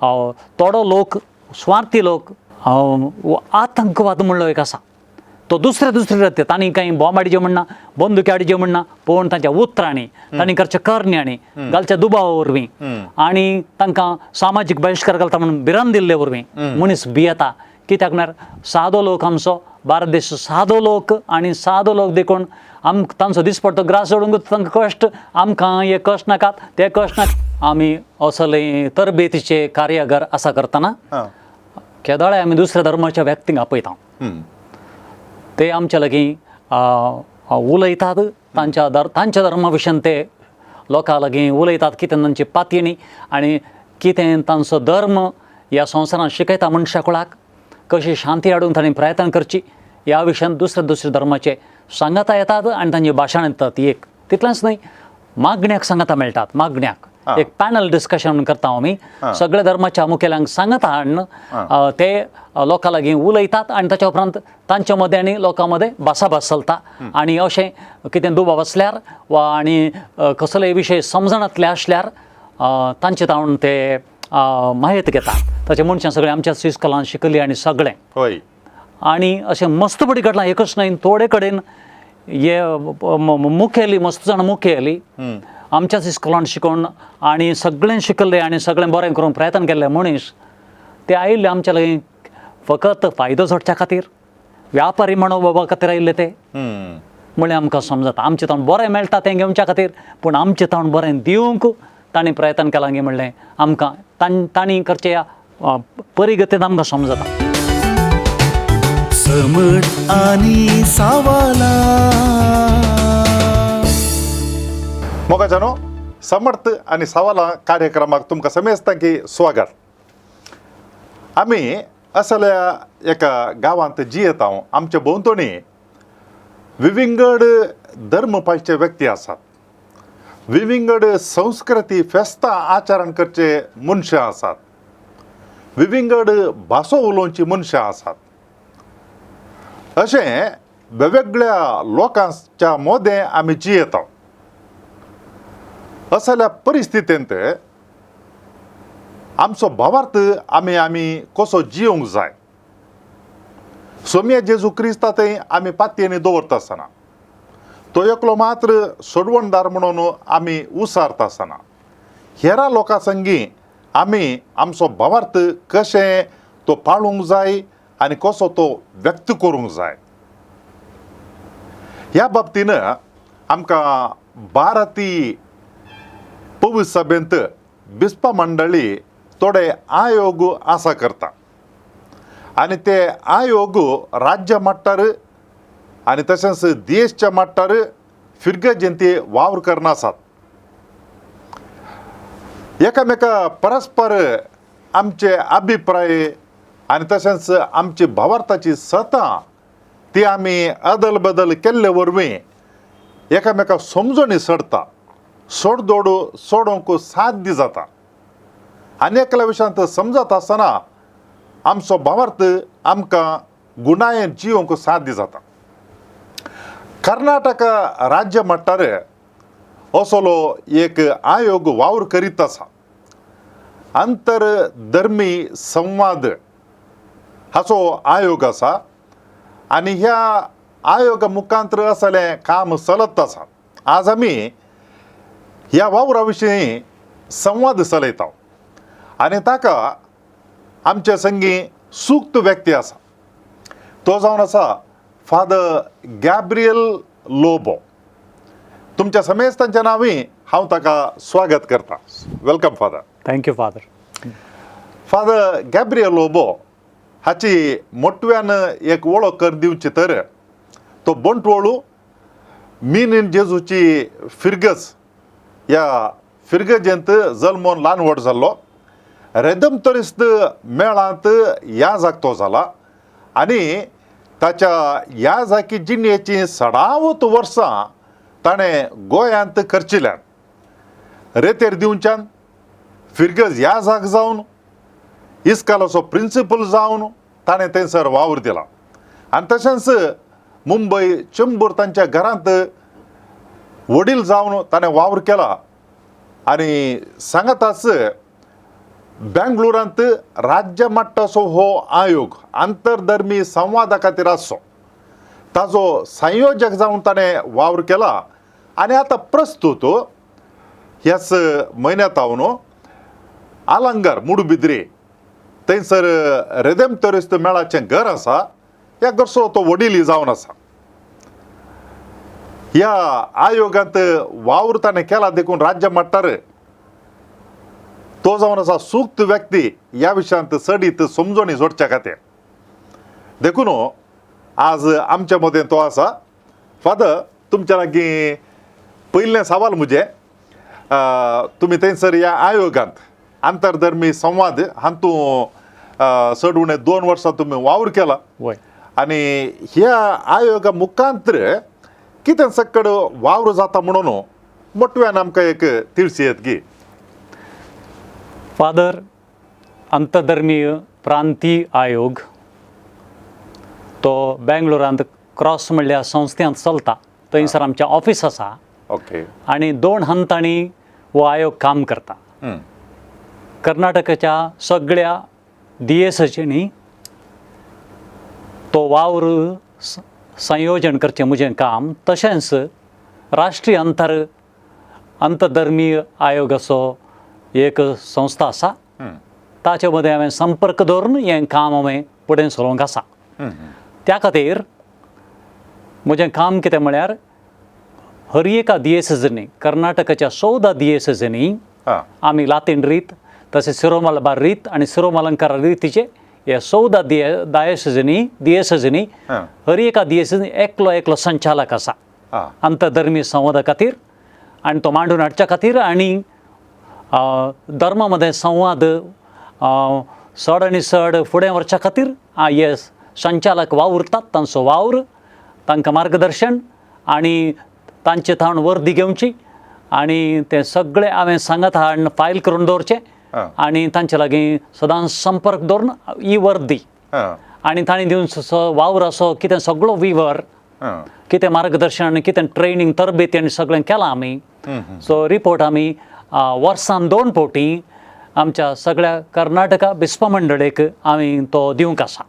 थोडो लोक स्वार्थी लोक आतंकवाद म्हणलो एक आसा तो दुसरे रस्ते तांणी काही बॉम्ब हाडचे म्हणना बंदुकी हाडचे म्हणना पूण तांच्या उतरांनी तांणी करच्या करण्यांनी घालच्या दुबावा वरवीं आनी तांकां सामाजीक बहिश्कार घालता म्हणून भिरांत दिल्ले वरवीं मनीस भियेता कित्याक म्हळ्यार सादो लोक आमचो भारत देश सादो लोक आनी सादो लोक देखून तांचो दीस पडटो ग्रास सोडूंकूच तांकां कश्ट आमकां हे कश्ट नाकात ते कश्ट नाका आमी असले तरबेतीचे कार्यागर आसा करतना केदोळे आमी दुसऱ्या धर्माच्या व्यक्तींक आपयता ते आमचे लागीं उलयतात तांच्या धर्मा विशयन ते लोकां लागीं उलयतात कितें तांची पातयणी आनी कितें तांचो धर्म ह्या संवसारांत शिकयता मनशा कुळाक कशी शांती हाडूंक तांणी प्रयत्न करची ह्या विशयान दुसऱ्या धर्माचे सांगाता येतात आनी तांची भाशण येतात एक तितलेंच न्हय मागण्याक सांगाता मेळटात मागण्याक एक पॅनल डिस्कशन करता आमी सगळे धर्माच्या मुखेल्यांक सांगता हाडून ते लोकां लागीं उलयतात आनी ताच्या उपरांत तांच्या मदें आनी लोकां मदें भासाभास चलता आनी अशें कितें दुबाव आसल्यार वा आनी कसलेय विशय समजणातले आसल्यार तांचे तावून ते माहिती घेतात ताचे मनशां सगळें आमच्या इस्कॉलांत शिकली आनी सगळें आनी अशें मस्त बडी घडलां एकच न्हय थोडे कडेन हे मुखेली मस्त जाण मुखेली आमच्याच इस्कॉलांत शिकोवन आनी सगळें शिकले आनी सगळें बरें करूंक प्रयत्न केल्ले मनीस ते आयिल्ले आमच्या लागीं फकत फायदो जोडच्या खातीर व्यापारी मनोभावा खातीर आयिल्ले ते म्हळ्यार आमकां समजता आमचें तावन बरें मेळटा तें घेवच्या खातीर पूण आमचें तावन बरें दिवंक तांणी प्रयत्न केला गे म्हणलें आमकां तांणी करचे परिगतीन आमकां समजता समट आनी सावाला मोगाजानो समर्थ आणि सवाला कार्यक्रमाक तुमकां समेस्तांकी स्वागत आमी असल्या एका गांवांत जियेत हांव आमचे भोंवतणी विविंगड धर्म पाळचे व्यक्ती आसात विविंगड संस्कृती फेस्तां आचरण करचे मनशां आसात विविंगड भासो उलोवची मनशां आसात अशें वेगवेगळ्या लोकांच्या मोदें आमी जियेत हांव असल्या परिस्थितींत आमचो भावार्थ आमी कसो जियोंक जाय सोम्या जेजू क्रिस्तांतय आमी पातयेनी दवरता आसतना तो एकलो मात्र सोडवणदार म्हणून आमी उसारता आसतना हेरा लोकां संगी आमी आमचो भावार्थ कशें तो पाळूंक जाय आनी कसो तो व्यक्त करूंक जाय ह्या बाबतीन आमकां भारती पवित्र सभेंत बिस्पा मंडळी थोडे आयोग आसा करता आनी ते आयोग राज्य मट्टार आनी तशेंच देशच्या मट्टार फिरगेजेंती वावर करना आसात एकामेका परस्पर आमचे अभिप्राय आनी तशेंच आमची भावार्थाची सत्ता ती आमी अदल बदल केल्ले वरवीं एकामेका समजोनी सडता सोडदोड सोडोवंक साध्य जाता अनेकल्या विशयांत समजत आसतना आमचो भावार्थ आमकां गुणायेन जियोवंक साध्य जाता कर्नाटक राज्य मट्टार असलो एक आयोग वावर करीत आसा आंतरधर्मी संवाद हाचो आयोग आसा आनी ह्या आयोगा मुखांतर असलें काम चलत आसा आज आमी ह्या वावरा विशीं संवाद चलयता आनी ताका आमचे संगी सूक्त व्यक्ती आसा तो जावन आसा फादर गॅब्रियल लोबो तुमच्या समेस्तांच्या नांवी हांव ताका स्वागत करता welcome father thank you father father Gabriel Lobo हाची मोटव्यान एक वळख कर दिवची तर तो बंटवळू मीन इन जेजूची फिरगज ह्या फिरगजेंत जल्मोन ल्हान व्हड जाल्लो रेदमतरिस्त मेळांत ह्या जागतो जाला आनी ताच्या ह्या जागी जिणेची 16 वर्सां ताणें गोंयांत करचिल्यान रेतेर दिवच्यान फिरगज ह्या जाग जावन इस्कालाचो प्रिंसिपल जावन ताणें थंयसर वावर दिला आनी तशेंच मुंबय चेंबूर तांच्या घरांत वडील जावन ताणें वावर केला आनी सांगताच बेंगळुरांत राज्य मट्टाचो हो आयोग आंतरधर्मी संवादा खातीर आसचो ताजो संयोजक जावन ताणें वावर केला आनी आतां प्रस्तुत ह्याच म्हयन्यांत हांव न्हू आलंगार मुडबिद्रे थंयसर रेदेमतोरिस्त मेळाचें घर आसा ह्या घरचो तो वडील जावन आसा. ह्या आयोगांत वावर ताणें केला देखून राज्य मट्टार तो जावन आसा सूक्त व्यक्ती ह्या विशयांत सडीत समजोणी जोडच्या खातीर. देखून आज आमच्या मदें तो आसा. फादर, तुमच्या लागीं पयलें सवाल म्हजें, तुमी थंयसर ह्या आयोगांत आंतरधर्मी संवाद हातूंत चड उणें 2 वर्सां तुमी वावर केला वय आनी ह्या आयोगा मुखांतर कितें सकड वावर जाता म्हणून मोटव्यान आमकां एक तिळसियेत गी. फादर, आंतरधर्मीय प्रांतीय आयोग तो बेंगळुरांत क्रॉस म्हणल्या संस्थेंत चलता. थंयसर आमचें ऑफिस आसा ओके. आनी 2 हंतांनी हो आयोग काम करता. कर्नाटकाच्या सगळ्या DSCंनी तो वावर संयोजन करचें म्हजें काम. तशेंच राष्ट्रीय आंतरधर्मीय आयोगाचो एक संस्था आसा ताचे मदें हांवें संपर्क दवरून हें काम हांवें फुडें सरोंक आसा. त्या खातीर म्हजें काम कितें म्हळ्यार हर एका DSCंनी कर्नाटकाच्या 14 DSCंनी आमी लातीन रीत तशेंच सिरोमलबार रीत आनी सिरोमलंकार रितीचे हे 14 DSCंनी हर एका DSCंनी एकलो संचालक आसा आंतरधर्मी संवादा खातीर आनी तो मांडून हाडच्या खातीर आनी धर्मा मदें संवाद चड आनी चड फुडें व्हरच्या खातीर हे संचालक वावुरतात. तांचो वावर, तांकां मार्गदर्शन आनी तांचे थंड वर्दी घेवची आनी तें सगळें हांवें सांगत हाडून फायल करून दवरचें आनी तांचे लागीं सदांच संपर्क दवरून ही वर्दी आनी तांणी दिवन वावर असो कितें सगळो विवर कितें मार्गदर्शन कितें ट्रेनींग तरबेती आनी सगळें केलां आमी. सो रिपोर्ट आमी वर्सान 2 फावटी आमच्या सगळ्या कर्नाटका बिस्प मंडळीक आमी तो दिवंक आसा.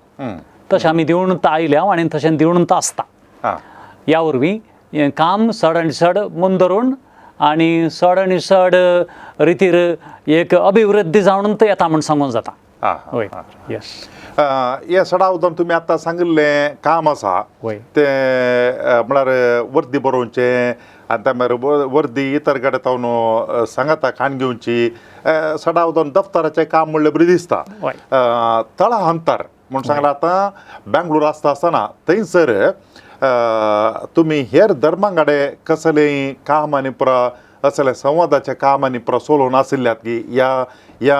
तशें आमी दिवन आयल्या आनी तशें दिवन आसता. ह्या वरवीं हें काम चड आनी चड मुन धरून आनी चड आनी चड रितीर एक अभिवृद्धी जावन येता म्हूण सांगूंक जाता. वय येस. हे सडावदान तुमी आतां सांगिल्लें काम आसा तें म्हळ्यार वर्दी बरोवचें आनी त्या भायर वर्दी इतर कडेन तावन सांगाता खाण घेवची. सडावदान दफ्तराचें काम म्हणलें बरें दिसता. तळा अंतर म्हूण सांगलां आतां बेंगळूर आसता आसतना थंयसर तुमी हेर धर्मांगाडे कसलें काम आनी असलें संवादाचें काम आनी चलोवन आशिल्ल्यात की ह्या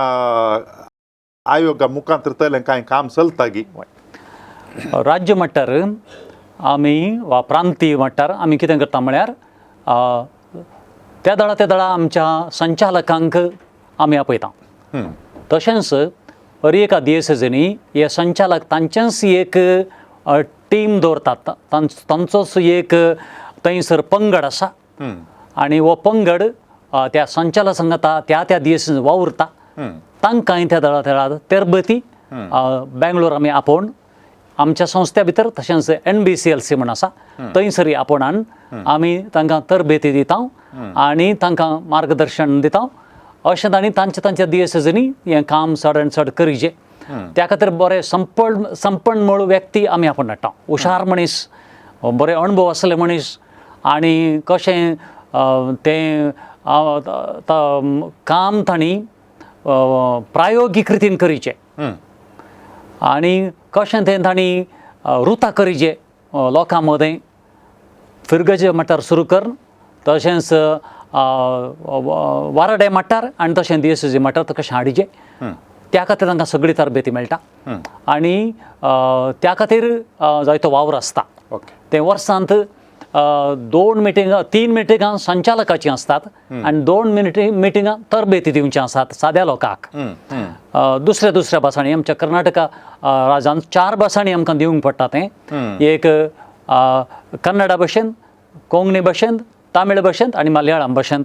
आयोगा मुखांतर तयलें कांय काम चलता की. राज्य मट्टार आमी वा प्रांतीय मट्टार आमी कितें करता म्हळ्यार त्या दळा आमच्या संचालकांक आमी आपयता. तशेंच हर एका DSCंनी हे संचालक तांचेच एक टीम दवरतात. तांचोच एक थंयसर पंगड आसा आनी हो पंगड त्या संचालक सांगता त्या DSCन वावुरता. तांकांय त्या दळा तरबेती बेंगळूर आमी आपोवन आमच्या संस्थे भितर तशेंच NBCLC म्हूण आसा थंयसरी आपोवनान आमी तांकां तरबेती दिता आनी तांकां मार्गदर्शन दिता. अशें तांणी तांच्या DSCंनी हें काम चड आनी चड करिचें. त्या खातीर बरे संपन्न व्यक्ती आमी आपोवन हाडटा. हुशार मनीस, बरे अणभव आसले मनीस आनी कशें तें काम तांणी प्रायोगीक रितीन करिचें आनी कशें तें तांणी रुतां करिचें लोकां मदें फिरगजे मट्टार सुरू करून तशेंच वाराडे मट्टार आनी तशें DSC मट्टार कशें हाडिचें त्या खातीर तांकां सगळी तरबेती मेळटा. आनी त्या खातीर जायतो वावर आसता. तें वर्सांत 3 मिटिंगां संचालकाची आसतात आनी 2 मिटिंगां तरबेती दिवची आसात साद्या लोकांक. दुसऱ्या भासांनी आमच्या कर्नाटका राज्यांत 4 भासांनी आमकां दिवंक पडटा. तें एक कन्नडा भाशेंत, कोंकणी भाशेंत, तामीळ भाशेंत आनी मल्याळम भाशेंत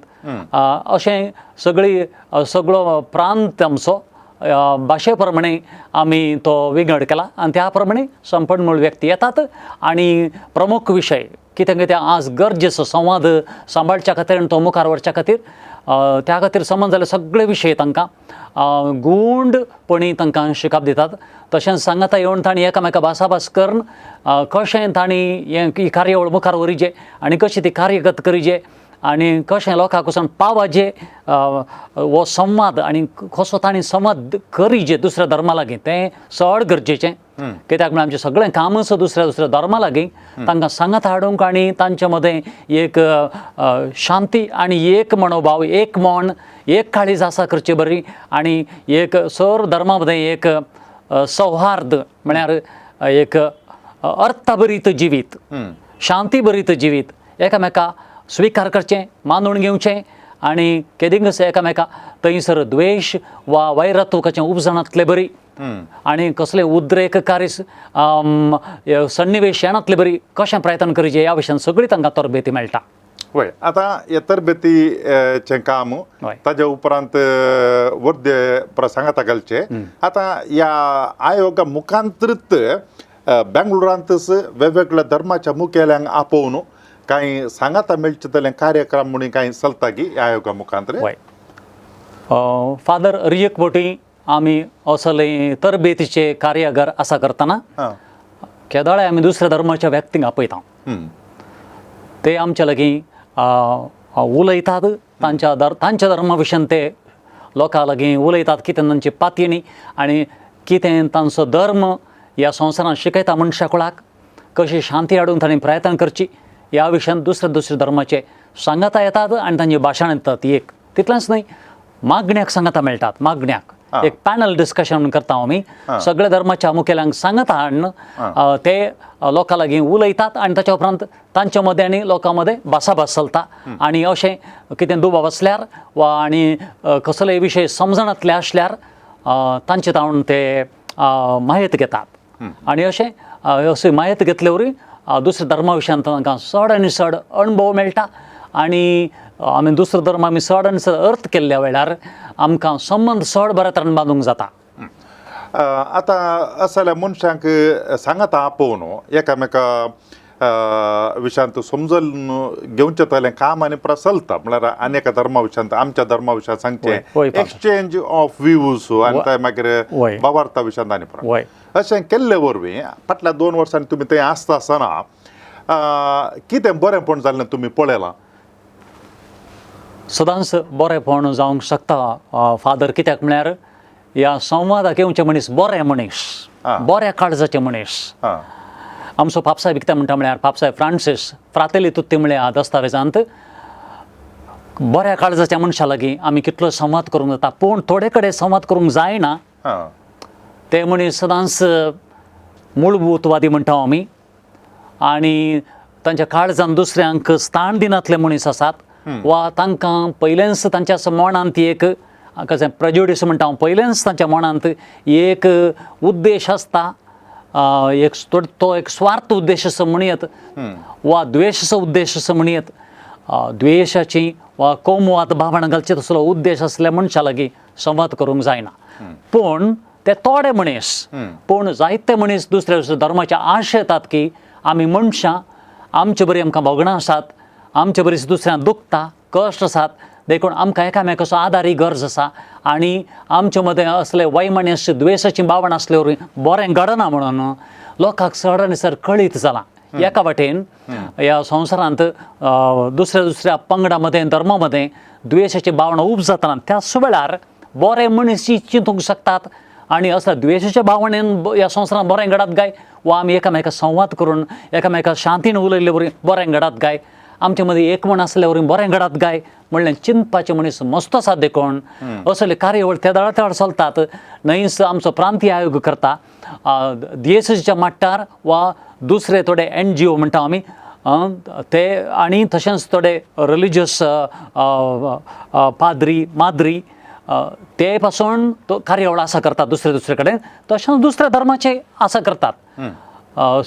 अशें सगळो प्रांत आमचो भाशे प्रमाणे आमी तो विंगड केला आनी त्या प्रमाणे संपन्मूळ व्यक्ती येतात आणि प्रमुख विशय कितें कितें आज गरजेचो संवाद सांबाळच्या खातीर आनी तो मुखार व्हरच्या खातीर त्या खातीर समज जाल्यार सगळे विशय तांकां गुंडपणी तांकां शिकप दितात. तशेंच सांगाता येवन तांणी एकामेका भासाभास करून कशें तांणी ही कार्यावळ मुखार व्हरचें आनी कशी ती कार्यगत करचें आनी कशें लोकांक वचून पावचें हो संवाद आनी कसो तांणी संवाद करीचें दुसऱ्या धर्मा लागीं तें चड गरजेचें. कित्याक म्हळ्यार आमचें सगळें कामच दुसऱ्या धर्मा लागीं तांकां सांगात हाडूंक आनी तांचे मदें एक शांती आनी एक मनोभाव एक मन एक काळीज आसा करची बरी आनी एक सर धर्मा मदें एक सौहार्द म्हळ्यार एक अर्थभरीत जिवीत शांतीभरीत जिवीत एकामेका स्विकार करचें मानून घेवचें आनी केदींगच एकामेका थंयसर द्वेश वा वैरत्व कशें उपजणातलें बरी आनी कसले उद्रेककारी सन्निवेश येणातले बरी कशें प्रयत्न करचें ह्या विशयान सगळी तांकां तरबेती मेळटा. वय आतां हे तरबेतीचें काम ताजे उपरांत वर्दे प्रसंगात घालचे. आतां ह्या आयोगा मुखांतरीत बेंगळुरांतच वेगवेगळ्या धर्माच्या मुखेल्यांक आपोवन कांय सांगाता मेळचे तले कार्यक्रम म्हणून कांय चलता की ह्या आयोगा मुखांतर. फादर रियक बोटी आमी असले तरबेतीचे कार्यागार आसा करतना केदोळे आमी दुसऱ्या धर्माच्या व्यक्तींक आपयता. ते आमचे लागीं उलयतात तांच्या धर्मा विशयान ते लोकां लागीं उलयतात कितें तांची पातयणी आनी कितें तांचो धर्म ह्या संवसारांत शिकयता मनशाकुळाक कशी शांती हाडून तांणी प्रयत्न करची ह्या विशयान दुसऱ्या धर्माचे सांगाता येतात आनी तांची भाशण येतात. एक तितलेंच न्हय मागण्याक सांगाता मेळटात. मागण्याक एक पॅनल डिस्कशन करता आमी सगळ्या धर्माच्या मुखेल्यांक सांगाता हाडून ते लोकां लागीं उलयतात आनी ताच्या उपरांत तांच्या मदें आनी लोकां मदें भासाभास चलता आनी अशें कितें दुबाव आसल्यार वा आनी कसलेय विशय समजणातले आसल्यार तांचे तावून ते मायेत घेतात आनी अशें मायेत घेतले वरी दुसऱ्या धर्मा विशयान तांकां चड आनी चड अणभव मेळटा आनी आमी दुसरो धर्म आमी चड आनी चड अर्थ केल्ल्या वेळार आमकां संबंद चड बऱ्या तरेन बांदूंक जाता. आतां असल्या मनशांक सांगाता आपोवन एकामेका विशयांत समजून घेवचें तलें काम आनी चलता म्हळ्यार आनेका धर्मा विशयांत आमच्या धर्मा विशयान सांगचें एक्सचेंज ऑफ व्ह्यूज आनी ते मागीर भावार्था विशयांत आनी अशें केल्ले वरवीं फाटल्या 2 वर्सांनी तुमी थंय आसता आसतना कितें बरेंपण जाल्लें तुमी पळयलां? सदांच बरेंपण जावंक शकता फादर. कित्याक म्हळ्यार ह्या संवादाक येवचे मनीस बरे मनीस बऱ्या काळजाचे मनीस. आमचो पापसाहेब कितें म्हणटा म्हळ्यार पापसाहेब फ्रांसीस फ्रातेली तुत्ती म्हळ्यार ह्या दस्तावेजांत बऱ्या काळजाच्या मनशा लागीं आमी कितलो संवाद करूंक जाता पूण थोडे कडेन संवाद करूंक जायना. ते मनीस सदांच मूलभूतवादी म्हणटा आमी आनी तांच्या काळजान दुसऱ्यांक स्थान दिनातले मनीस आसात वा तांकां पयलेंच तांच्या मनांत एक कशें प्रेजुडीस म्हणटा हांव पयलेंच तांच्या मनांत एक उद्देश आसता एक तो एक स्वार्थ उद्देश असो म्हणयत वा द्वेशाचो उद्देश असो म्हणयत द्वेशाची वा कोमवाद भावना घालचे तसलो उद्देश आसल्या मनशा लागीं संवाद करूंक जायना. पूण ते थोडे मनीस पूण जायते मनीस दुसऱ्या धर्माच्या आश येतात की आमी मनशां आमचे बरी आमकां भोगणां आसात आमचे बरीच दुसऱ्यांक दुखता कश्ट आसात देखून आमकां एकामेकाचो आदारी गरज आसा आनी आमचे मदें असले वैमनस्य द्वेशाची भावना आसले वरी बरें घडना म्हणून लोकांक चड आनी चड कळीत जालां. एका वाटेन ह्या संवसारांत दुसऱ्या पंगडा मदें धर्मा मदें द्वेशाची भावना उपजातना त्याच वेळार बरे मनीस चिंतूंक शकतात आनी असल्या द्वेशाच्या भावनेन ह्या संवसारांत बरें घडत गाय वा आमी एकामेका संवाद करून एकामेका शांतीन उलयले वरी बरें घडत गाय आमचे मदीं एकमण आसले वरी बरें घडत गाय म्हणलें चिंतपाचे मनीस मस्त आसात देखून असले कार्यावळ तेदाळ चलतात. न्हयच आमचो प्रांतीय आयोग करता DSSच्या मट्टार वा दुसरे थोडे NGO म्हणटा आमी ते आनी तशेंच थोडे रिलिजियस पाद्री माद्री ते पासून तो कार्यावळ आसा करतात दुसरे कडेन तशेंच दुसऱ्या धर्माचे आसा करतात.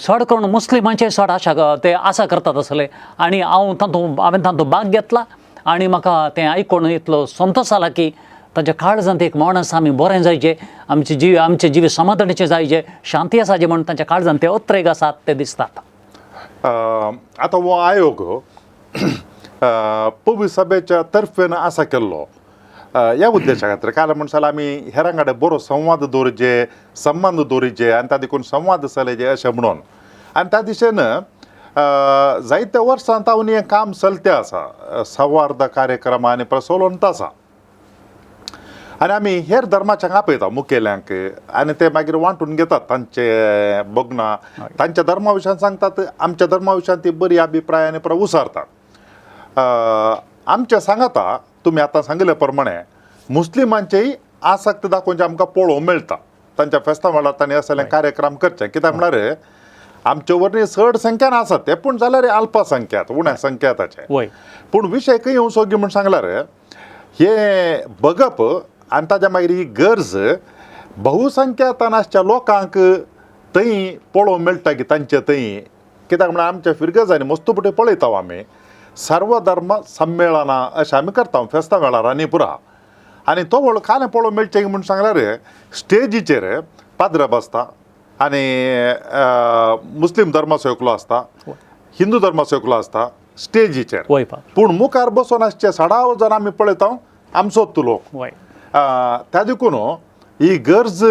चड करून मुस्लिमांचे चड ते आसा करतात असले आनी हांवें तातूंत भाग घेतला आनी म्हाका तें आयकून इतलो संतोश जाला की तांच्या काळजांत एक मौन आसा, आमी बरें जायचे, आमचे जिवे समाधानाचे जायचे, शांती आसाचे म्हणून तांच्या काळजांत ते उद्रेक आसात ते दिसतात. आता हो आयोग पवी सभेच्या तर्फेन असा केल्लो ह्या उद्देशा खातीर काय म्हणशाल आमी हेरां कडेन बरो संवाद दवरचे, संबंद दवरचे आनी त्या देखून संवाद चलयचे अशें म्हणून. आनी त्या दिशेन जायत्या वर्सां तावन हें काम चलतें आसा, संवाद कार्यक्रम आनी प्रचलंत आसा. आनी आमी हेर धर्माच्यांक आपयता मुखेल्यांक आनी ते मागीर वांटून घेतात तांचे बगनां, तांच्या धर्मा विशयान सांगतात, आमच्या धर्मा विशयान ती बरी अभिप्राय आनी उसारतात. आमचे सांगता तुम्ही आता सांगिल्ले प्रमाणे मुस्लिमांचेय आसक्त दाखोवचे आमकां पळोवंक मेळटा. तांच्या फेस्ता वेळार तांणी असले कार्यक्रम करचे, कित्याक म्हळ्यार आमचे वरणी चड संख्यान आसात ते, पूण जाल्यार अल्पसंख्यात उण्या संख्याताचे. पूण विशय खंय येवं सोगी म्हूण सांगल्यार हे बगप आनी ताच्या मागीर ही गरज बहुसंख्यातान आसच्या लोकांक थंय पळोवंक मेळटा की तांचे थंय. कित्याक म्हळ्यार आमच्या फिरगजांनी मस्तुपटी पळयता आमी सर्वधर्म संमेलनां अशें आमी करता फेस्ता वेळार आनी पुरा. आनी तो व्हडलो खालें पळोवंक मेळचें म्हूण सांगल्यार स्टेजीचेर पाद्र बसता आनी मुस्लीम धर्मसेवकलो आसता, हिंदू धर्मसेवकलो आसता स्टेजीचेर, पूण मुखार बसून आसचे 1.5 जाण आमी पळयता आमचोच लोक. त्या देखून ही गरज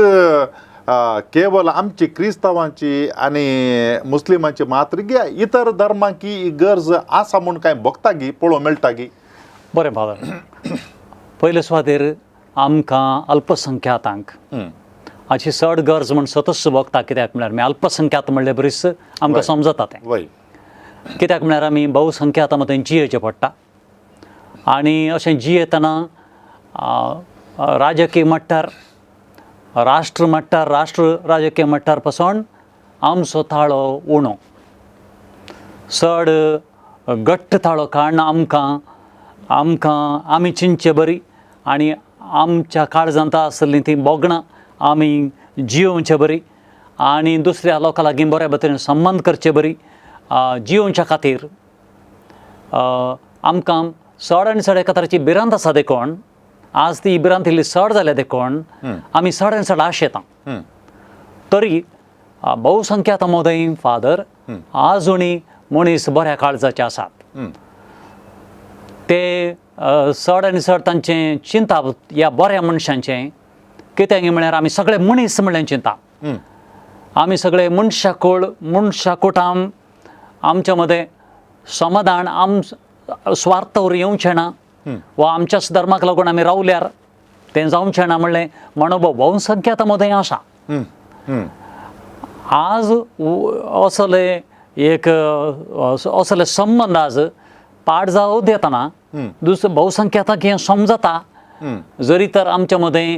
केवळ आमची क्रिस्तांवांची आणि मुस्लिमांची मात्र गे इतर धर्मांकी ही गरज आसा म्हूण कांय भक्तांकी पळोवंक मेळटा की. बरें फादर, पयले सुवातेर आमकां अल्पसंख्यातांक हाची चड गरज म्हूण सतत भोगता. कित्याक म्हळ्यार आमी अल्पसंख्यात म्हणलें बरीच आमकां समजता तें. कित्याक म्हळ्यार आमी बहुसंख्याता मदें जियेचें पडटा आनी अशें जियेतना राजकीय मट्टार, राष्ट्र मट्टार, राजकीय मट्टार पासून आमचो ताळो उणो, चड घट्ट ताळो काडना आमकां आमी चिंतचे बरी आनी आमच्या काळजांत आसलीं तीं बोगणां आमी जियोवचें बरी आनी दुसऱ्या लोकां लागीं बऱ्या भशेन संबंद करचे बरी. जियोवच्या खातीर आमकां चड आनी चड एका तरेची भिरांत आसा देखून आज ती भिरांत इल्ली चड जाल्या देखून आमी चड आनी चड आशेता. तरी बहुसंख्यात मदें फादर आजुनी मनीस बऱ्या काळजाचे आसात. ते चड आनी चड तांचें चिंता ह्या बऱ्या मनशांचें. कित्याक म्हळ्यार आमी सगळे मनीस म्हणलें चिंता, आमी सगळे मनशाकोटान आमच्या मदें समाधान स्वार्थ येवचें ना वा आमच्याच धर्माक लागून आमी रावल्यार तें जावचें ना म्हणलें मनोभाव बहुसंख्यात मदें आसा. आज असले संबंद आज पाड जावं देतना दुसरे बहुसंख्यातांक हें समजता. जरी तर आमच्या मदें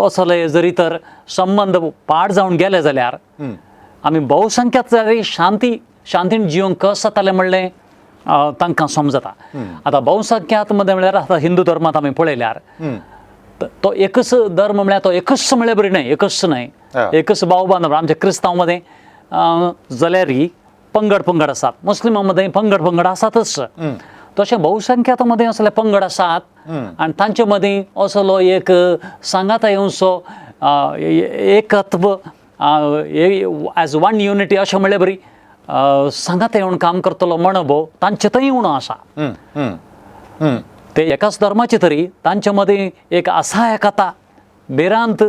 असले जरी तर संबंद पाड जावन गेले जाल्यार आमी बहुसंख्यात जाल्यार शांतीन जिवंक कस जातालें म्हणलें तांकां समजता. आतां बहुसंख्यात मदें म्हळ्यार आतां हिंदू धर्मांत आमी पळयल्यार तो एकच धर्म म्हळ्यार तो एकच म्हळ्यार बरी न्हय, एकच न्हय, एकच भाव बांदव. आमच्या क्रिस्तांव मदें जाल्यारय पंगड आसात, मुस्लिमां मदें पंगड आसातच. तशें बहुसंख्यात मदें असले पंगड आसात आनी तांचे मदीं असलो एक सांगाता येवचो एकत्व एज वन युनिटी अशें म्हणलें बरी सांगाता येवन काम करतलो मनोभाव तांचे थंय उणो आसा. ते एकाच धर्माचे तरी तांचे मदीं एक असहायकता भिरांत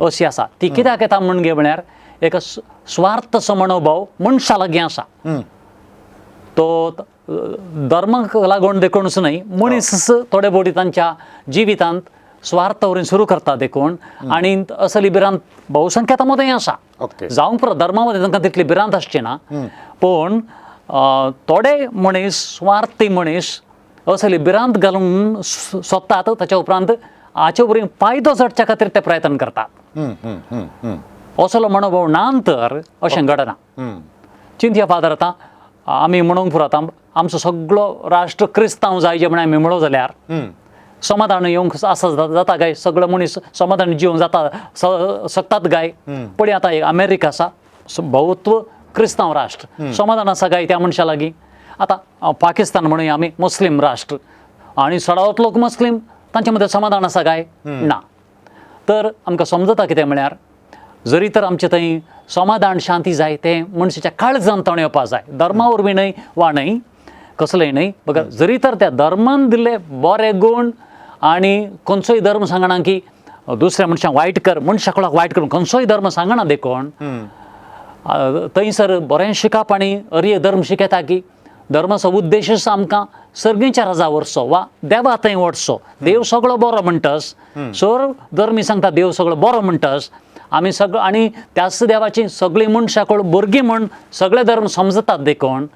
अशी आसा. ती कित्याक येता म्हणगे म्हळ्यार एक स्वार्थसो मनोभाव मनशा लागीं आसा. तो धर्माक लागून देखूनच न्हय, मनीस थोडे बोटी तांच्या जिवितांत स्वार्थ वरून सुरू करता देखून आनी असली भिरांत बहुसंख्याता मदें आसा. जावंक पुरो धर्मा मदें तांकां तितली भिरांत आसची ना, पूण थोडे मनीस स्वार्थी मनीस असली भिरांत घालून सोदतात. ताच्या उपरांत हाचे वरवीं फायदो जोडच्या खातीर ते प्रयत्न करतात. असलो मनोभाव ना तर अशें घडना. चिंतया फादर, आतां आमी म्हणूंक पुरो आतां आमचो सगळो राष्ट्र क्रिस्तांव जायचे म्हण आमी म्हणलो जाल्यार समाधान येवंक आसा जाता काय, सगळे मनीस समाधान जिवंक जाता शकतात काय. पण आतां एक अमेरिका आसा, बहुत्व क्रिस्तांव राष्ट्र, समाधान आसा काय त्या मनशा लागीं. आतां पाकिस्तान म्हणूया आमी मुस्लीम राष्ट्र आनी चडावत लोक मुस्लीम तांच्या मदें समाधान आसा काय ना. तर आमकां समजता कितें म्हळ्यार जरी तर आमचे थंय समाधान शांती जाय तें मनशाच्या काळजांत ताणें येवपा जाय. धर्मा वरवीं न्हय वा न्हय कसलेंय न्हय. बघा जरी तर त्या धर्मान दिल्ले बरे गुण आनी खंयचोय धर्म सांगना की दुसऱ्या मनशाक वायट कर, मनशाक वायट कर, खंयचोय धर्म सांगना देखून थंयसर बरें शिकप आनी अरिये धर्म शिकयता की धर्माचो उद्देशच आमकां सर्गेच्या राजा व्हरचो वा देवा थंय वचचो. देव सगळो बरो म्हणटस, सर धर्मी सांगता देव सगळो बरो म्हणटस. आमी सगळो आनी त्याच देवाची सगळीं मनशां भुरगीं म्हण सगळे धर्म समजतात देखून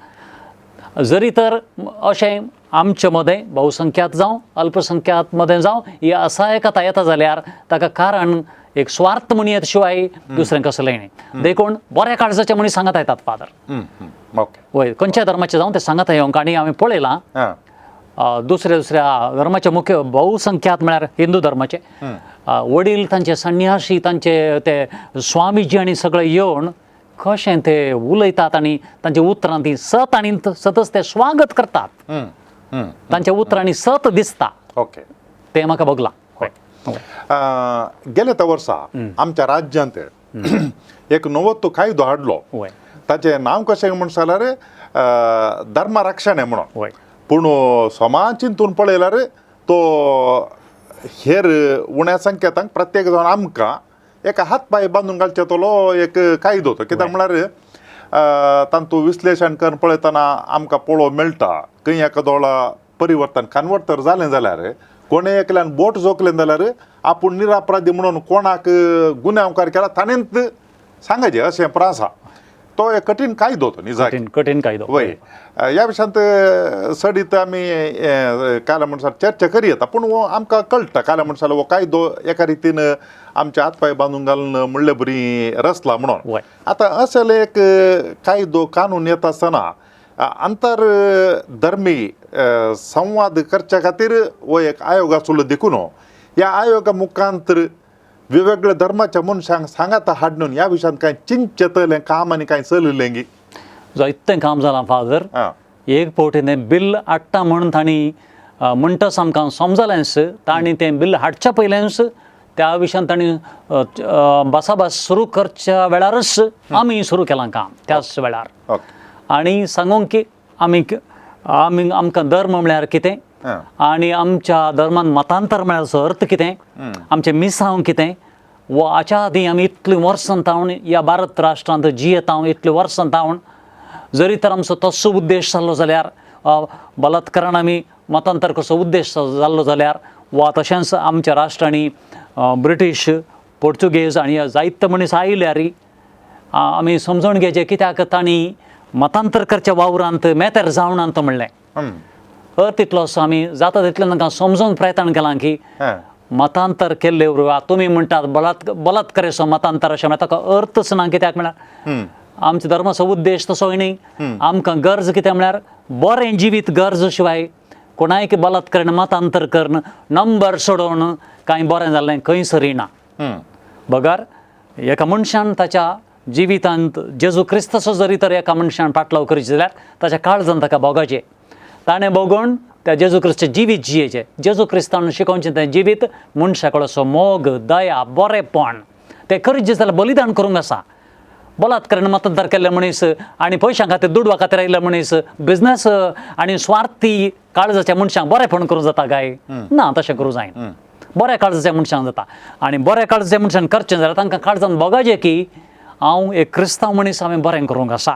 जरी तर अशें आमचे मदें बहुसंख्यात जावं अल्पसंख्यात मदें जावं ही असहायकता येता जाल्यार ताका कारण एक स्वार्थ मनीयत शिवाय दुसरें कसलेंय न्हय. देखून बऱ्या काळजाचे मनीस सांगत येतात फादर. ओके. वय खंयच्या धर्माचे जावं ते सांगत येवंक. आनी हांवें पळयलां दुसऱ्या दुसऱ्या धर्माचे मुख्य बहुसंख्यात म्हळ्यार हिंदू धर्माचे वडील तांचे संन्यासी तांचे ते स्वामीजी आनी सगळे येवन कशें ते उलयतात आनी तांच्या उतरां ती सत आनी सतत ते स्वागत करतात. तांच्या उतरांनी सत दिसता. ओके. ते म्हाका बगलां. गेल्या त्या वर्सा आमच्या राज्यांत एक नवो कायदो हाडलो. वय ताचें नांव कशें म्हण जाल्यार धर्मरक्षण म्हणून. वय पूण समाज चिंतून पळयल्यार तो हेर उण्या संख्येतांक प्रत्येक जावन आमकां एका हात पांय बांदून घालचे तो एक कायदो तो. कित्याक म्हळ्यार तांतूं विश्लेशण करून पळयतना आमकां पळोवंक मेळटा खंय एकादो परिवर्तन कन्वर्टर जालें जाल्यार कोणें एकल्यान बोट जोखलें जाल्यार आपूण निरापराधी म्हणून कोणाक गुन्यांवकार केला ताणेंच सांगायचें अशें पण आसा. तो एक कठीण कायदो तो निजा कठीण कायदो. वय ह्या विशयांत सडीत आमी काल म्हणसार चर्चा करी येता. पूण हो आमकां कळटा काल म्हणसार हो कायदो एका रितीन आमचे हात पांय बांदून घालून म्हणले बरी रचला म्हणून. आतां असले एक कायदो कानून येता आसतना आंतर धर्मी संवाद करच्या खातीर हो एक आयोग आसलो देखून ह्या आयोगा मुखांतर वेगवेगळ्या धर्माच्या मनशांक सांगाता हाडून ह्या विशयान कांय चिंतचेतलें काम आनी कांय चलिल्लें गी जायतें काम जालां फादर. एक फावटी तें बिल हाडटा म्हणून तांणी म्हणटस आमकां समजलेंच तांणी तें बिल हाडच्या पयलेंच त्या विशयान तांणी भासाभास सुरू करच्या वेळारच आमी सुरू केलां काम त्याच वेळार. आनी सांगूंक की आमकां धर्म म्हळ्यार कितें आनी आमच्या धर्मान मतांतर म्हळ्यार अर्थ कितें, आमचें मिसांव कितें वो हाच्या आदीं आमी इतलीं वर्सां तावन ह्या भारत राष्ट्रांत जियेत हांव इतलीं वर्सां तावन जरी तर आमचो तसो उद्देश जाल्लो जाल्यार बलात्कारान आमी मतांतर कसो उद्देश जाल्लो जाल्यार वा तशेंच आमच्या राष्ट्रांनी ब्रिटीश पोर्तुगेज आनी जायते मनीस आयल्यार आमी समजून घेवचें कित्याक तांणी मतांतर करच्या वावरांत मेतेर जावनांत म्हणलें. तितलोसो आमी जाता तितलें तांकां समजोवंक प्रयत्न केलां की मतांतर केल्ले उपरांत तुमी म्हणटात बलात्काराचो मतांतर अशें म्हळ्यार ताका अर्थच ना. कित्याक म्हळ्यार आमच्या धर्माचो उद्देश तसोय न्ही. आमकां गरज कितें म्हळ्यार बरें जिवीत गरज शिवाय कोणायक बलात्कारान मतांतर करन नंबर सोडोवन कांय बरें जाल्लें खंयसरी ना. बगार एका मनशान ताच्या जिवितांत जेजू क्रिस्ताचो जरी तर एका मनशान पाटलाव करची जाल्यार ताच्या काळजांत ताका बोगाचें ताणें बगोवन त्या जेजू क्रिस्ताचें जिवीत जियेचें. जेजू क्रिस्तान शिकोवचें तें जिवीत मनशा कडसो मोग दया बरेंपण तें खरीच जाल्यार बलिदान करूंक आसा. बलात्कारान मतांतर केल्ले मनीस आनी पयशां खातीर दुडवा खातीर आयिल्ले मनीस बिझनेस आनी स्वार्थी काळजाच्या मनशांक बरेंपण करूं जाता काय ना. तशें करूं जायना. बऱ्या काळजाच्या मनशांक जाता आनी बऱ्या काळजाच्या मनशान करचें जाल्यार तांकां काळजांत बोगाचें की हांव एक क्रिस्तांव मनीस हांवें बरें करूंक आसा.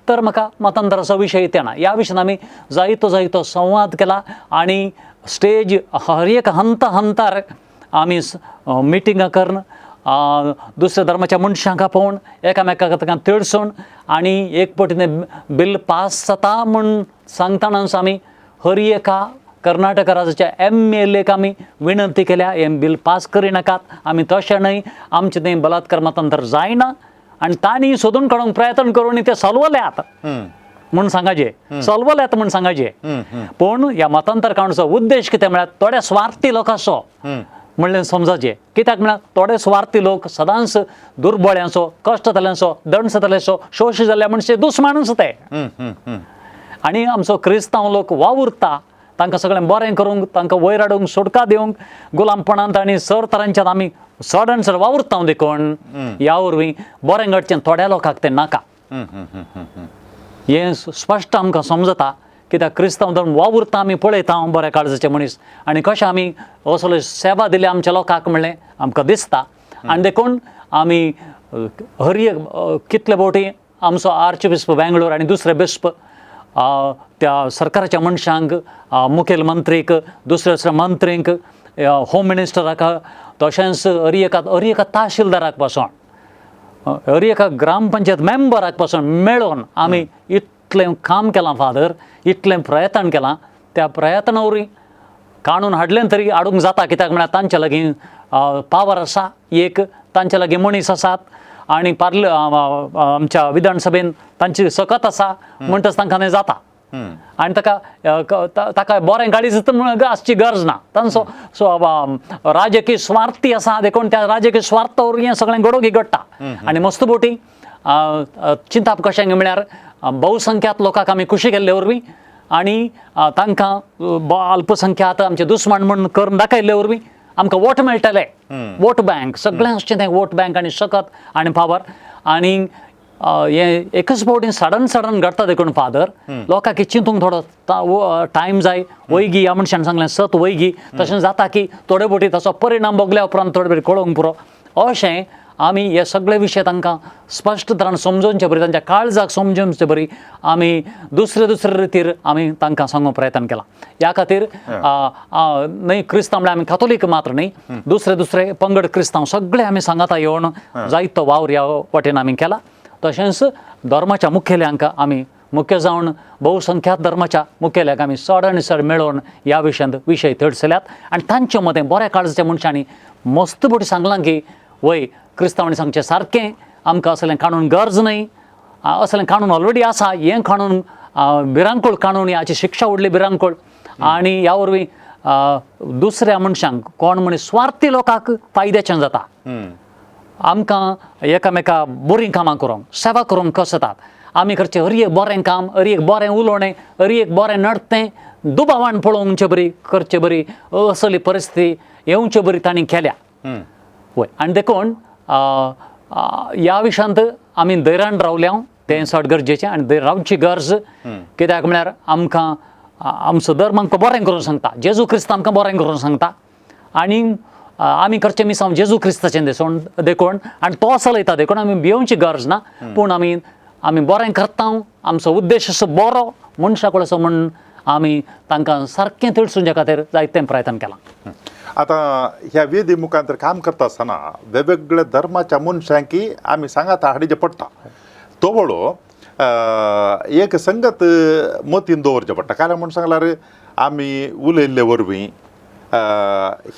तर म्हाका मतांतराचो विशय येना. ह्या विशयान आमी जायतो संवाद केला आनी स्टेज हर एक हंतार आमी मिटिंगां करून दुसऱ्या धर्माच्या मनशांक आपोवन एकामेकांक तिडसून आनी एक पटीन बिल पास जाता म्हूण सांगतानाच आमी हर एका कर्नाटक राज्याच्या MLAक आमी विनंती केल्या हें बिल पास करिनाकात. आमी तशें न्हय आमचें तें बलात्कार मतांतर जायना आनी तांणी सोदून काडूंक प्रयत्न करून ते सॉल्वल्यात म्हूण सांगाचें सॉल्वल्यात म्हूण सांगाचें. पूण ह्या मतांतर काडूचो उद्देश कितें म्हळ्यार थोड्या स्वार्थी लोकांचो म्हणलें समजाचें. कित्याक म्हळ्यार थोडे स्वार्थी लोक सदांच दुर्बळ्यांचो कश्ट जाल्ल्यांचो दंड जाल्ल्यांचो शोश जाल्ल्या मनशे दुस्मानूच ते. आनी आमचो क्रिस्तांव लोक वावुरता तांकां सगळें बरें करूंक तांकां वयर हाडूंक सुटका दिवंक गुलामपणांत आनी सर तरांच्यात आमी चड चड वावुरता देखून ह्या वरवीं बरें घडचें थोड्या लोकांक तें नाका हें स्पश्ट आमकां समजता कित्याक क्रिस्तांव धर्म वावुरता आमी पळयता बऱ्या काळजाचे मनीस आनी कशें आमी असले सेवा दिली आमच्या लोकांक म्हणलें आमकां दिसता आनी देखून आमी हर एक कितले फावटी आमचो आर्चबिस्प बेंगळूर आनी दुसरे बिस्प त्या सरकाराच्या मनशांक मुखेलमंत्रीक दुसऱ्या दुसऱ्या मंत्रींक होम मिनिस्टराक तशेंच हर एका तहसीलदाराक पासून हर एका ग्रामपंचायत मेंबराक पासून मेळोन आमी इतलें काम केलां फादर इतलें प्रयत्न केलां त्या प्रयत्ना वरवीं काडून हाडलें तरी हाडूंक जाता कित्याक म्हळ्यार तांचे लागीं पावर आसा एक तांचे लागीं मनीस आसात आनी आमच्या विधानसभेन तांची सकत आसा म्हणटच तांकां हें जाता आनी ताका बरें गाडीच आसची गरज ना तांचो राजकीय स्वार्थी आसा देखून त्या राजकीय स्वार्था वरवीं हें सगळें घडोवंक घडटा आनी मस्त बोटी चिंताप कशें म्हळ्यार बहुसंख्यात लोकांक आमी खुशी केल्ले वरवीं आनी तांकां अल्पसंख्यात आमचे दुस्मन म्हूण करून दाखयल्ले वरवीं आमकां वोट मेळटले वोट बँक सगळें असचें तें वोट बँक आनी सकत आनी पावर आनी हें एकच फावटीन सडन घडटा देखून फादर लोकांक चिंतूंक थोडो टायम जाय वैगी ह्या मनशान सांगलें सत वैगी तशें जाता की थोडे फावटी ताचो परिणाम भोगल्या उपरांत थोडे फावटी कळोवंक पुरो अशें आमी हे सगळे विशय तांकां स्पश्ट तरान समजोवचे बरी तांच्या काळजाक समजोवचे बरी आमी दुसरे रितीर आमी तांकां सांगूंक प्रयत्न केला ह्या खातीर न्हय क्रिस्तांव म्हळ्यार आमी कातोलीक मात्र न्हय दुसरे पंगड क्रिस्तांव सगळे आमी सांगाता येवन जायतो वावर ह्या वाटेन आमी केला तशेंच धर्माच्या मुखेल्यांक आमी मुख्य जावन बहुसंख्यात धर्माच्या मुखेल्यांक आमी चड आनी चड मेळोवन ह्या विशयांत विशय थडसल्यात आनी तांचे मतें बऱ्या काळजाच्या मनशांनी मस्त बोटी सांगलां की वय क्रिस्तांवांनी सांगचें सारकें आमकां असलें काडून गरज न्हय असलें काडून ऑलरेडी आसा हें काडून भिरांकूळ काडून हाची शिक्षा उडली भिरांकूळ आनी ह्या वरवीं दुसऱ्या मनशांक कोण मनीस स्वार्थी लोकांक फायद्याचें जाता आमकां एकामेका बरीं कामां करूंक सेवा करूंक कसतात आमी करचें हर एक बरें काम हर एक बरें उलोवणें हर एक बरें नडतें दुबावान पळोवंकचें बरी करचें बरी असली परिस्थिती येवचे बरी तांणी केल्या वय आनी देखून ह्या विशयांत आमी धैर्यान रावल्या तें चड गरजेचें आनी रावची गरज कित्याक म्हळ्यार आमकां आमचो धर्म आमकां बरें करून सांगता जेजू क्रिस्त आमकां बरें करून सांगता आनी आमी करचें मिसांव जेजू क्रिस्ताचें देखून आनी तो चलयता देखून आमी भिवची गरज ना पूण आमी बरें करता आमचो उद्देश असो बरो मनशाक असो म्हणून आमी तांकां सारकें तिडसूंचे खातीर जायतें प्रयत्न केलां आतां ह्या वेदी मुखांतर काम करता आसतना वेगवेगळ्या धर्माच्या मनशांकी आमी सांगात हाडीचें पडटा तो वळो एक संगत मतीन दवरचें पडटा कारण म्हूण सांगल्यार आमी उलयल्ले वरवीं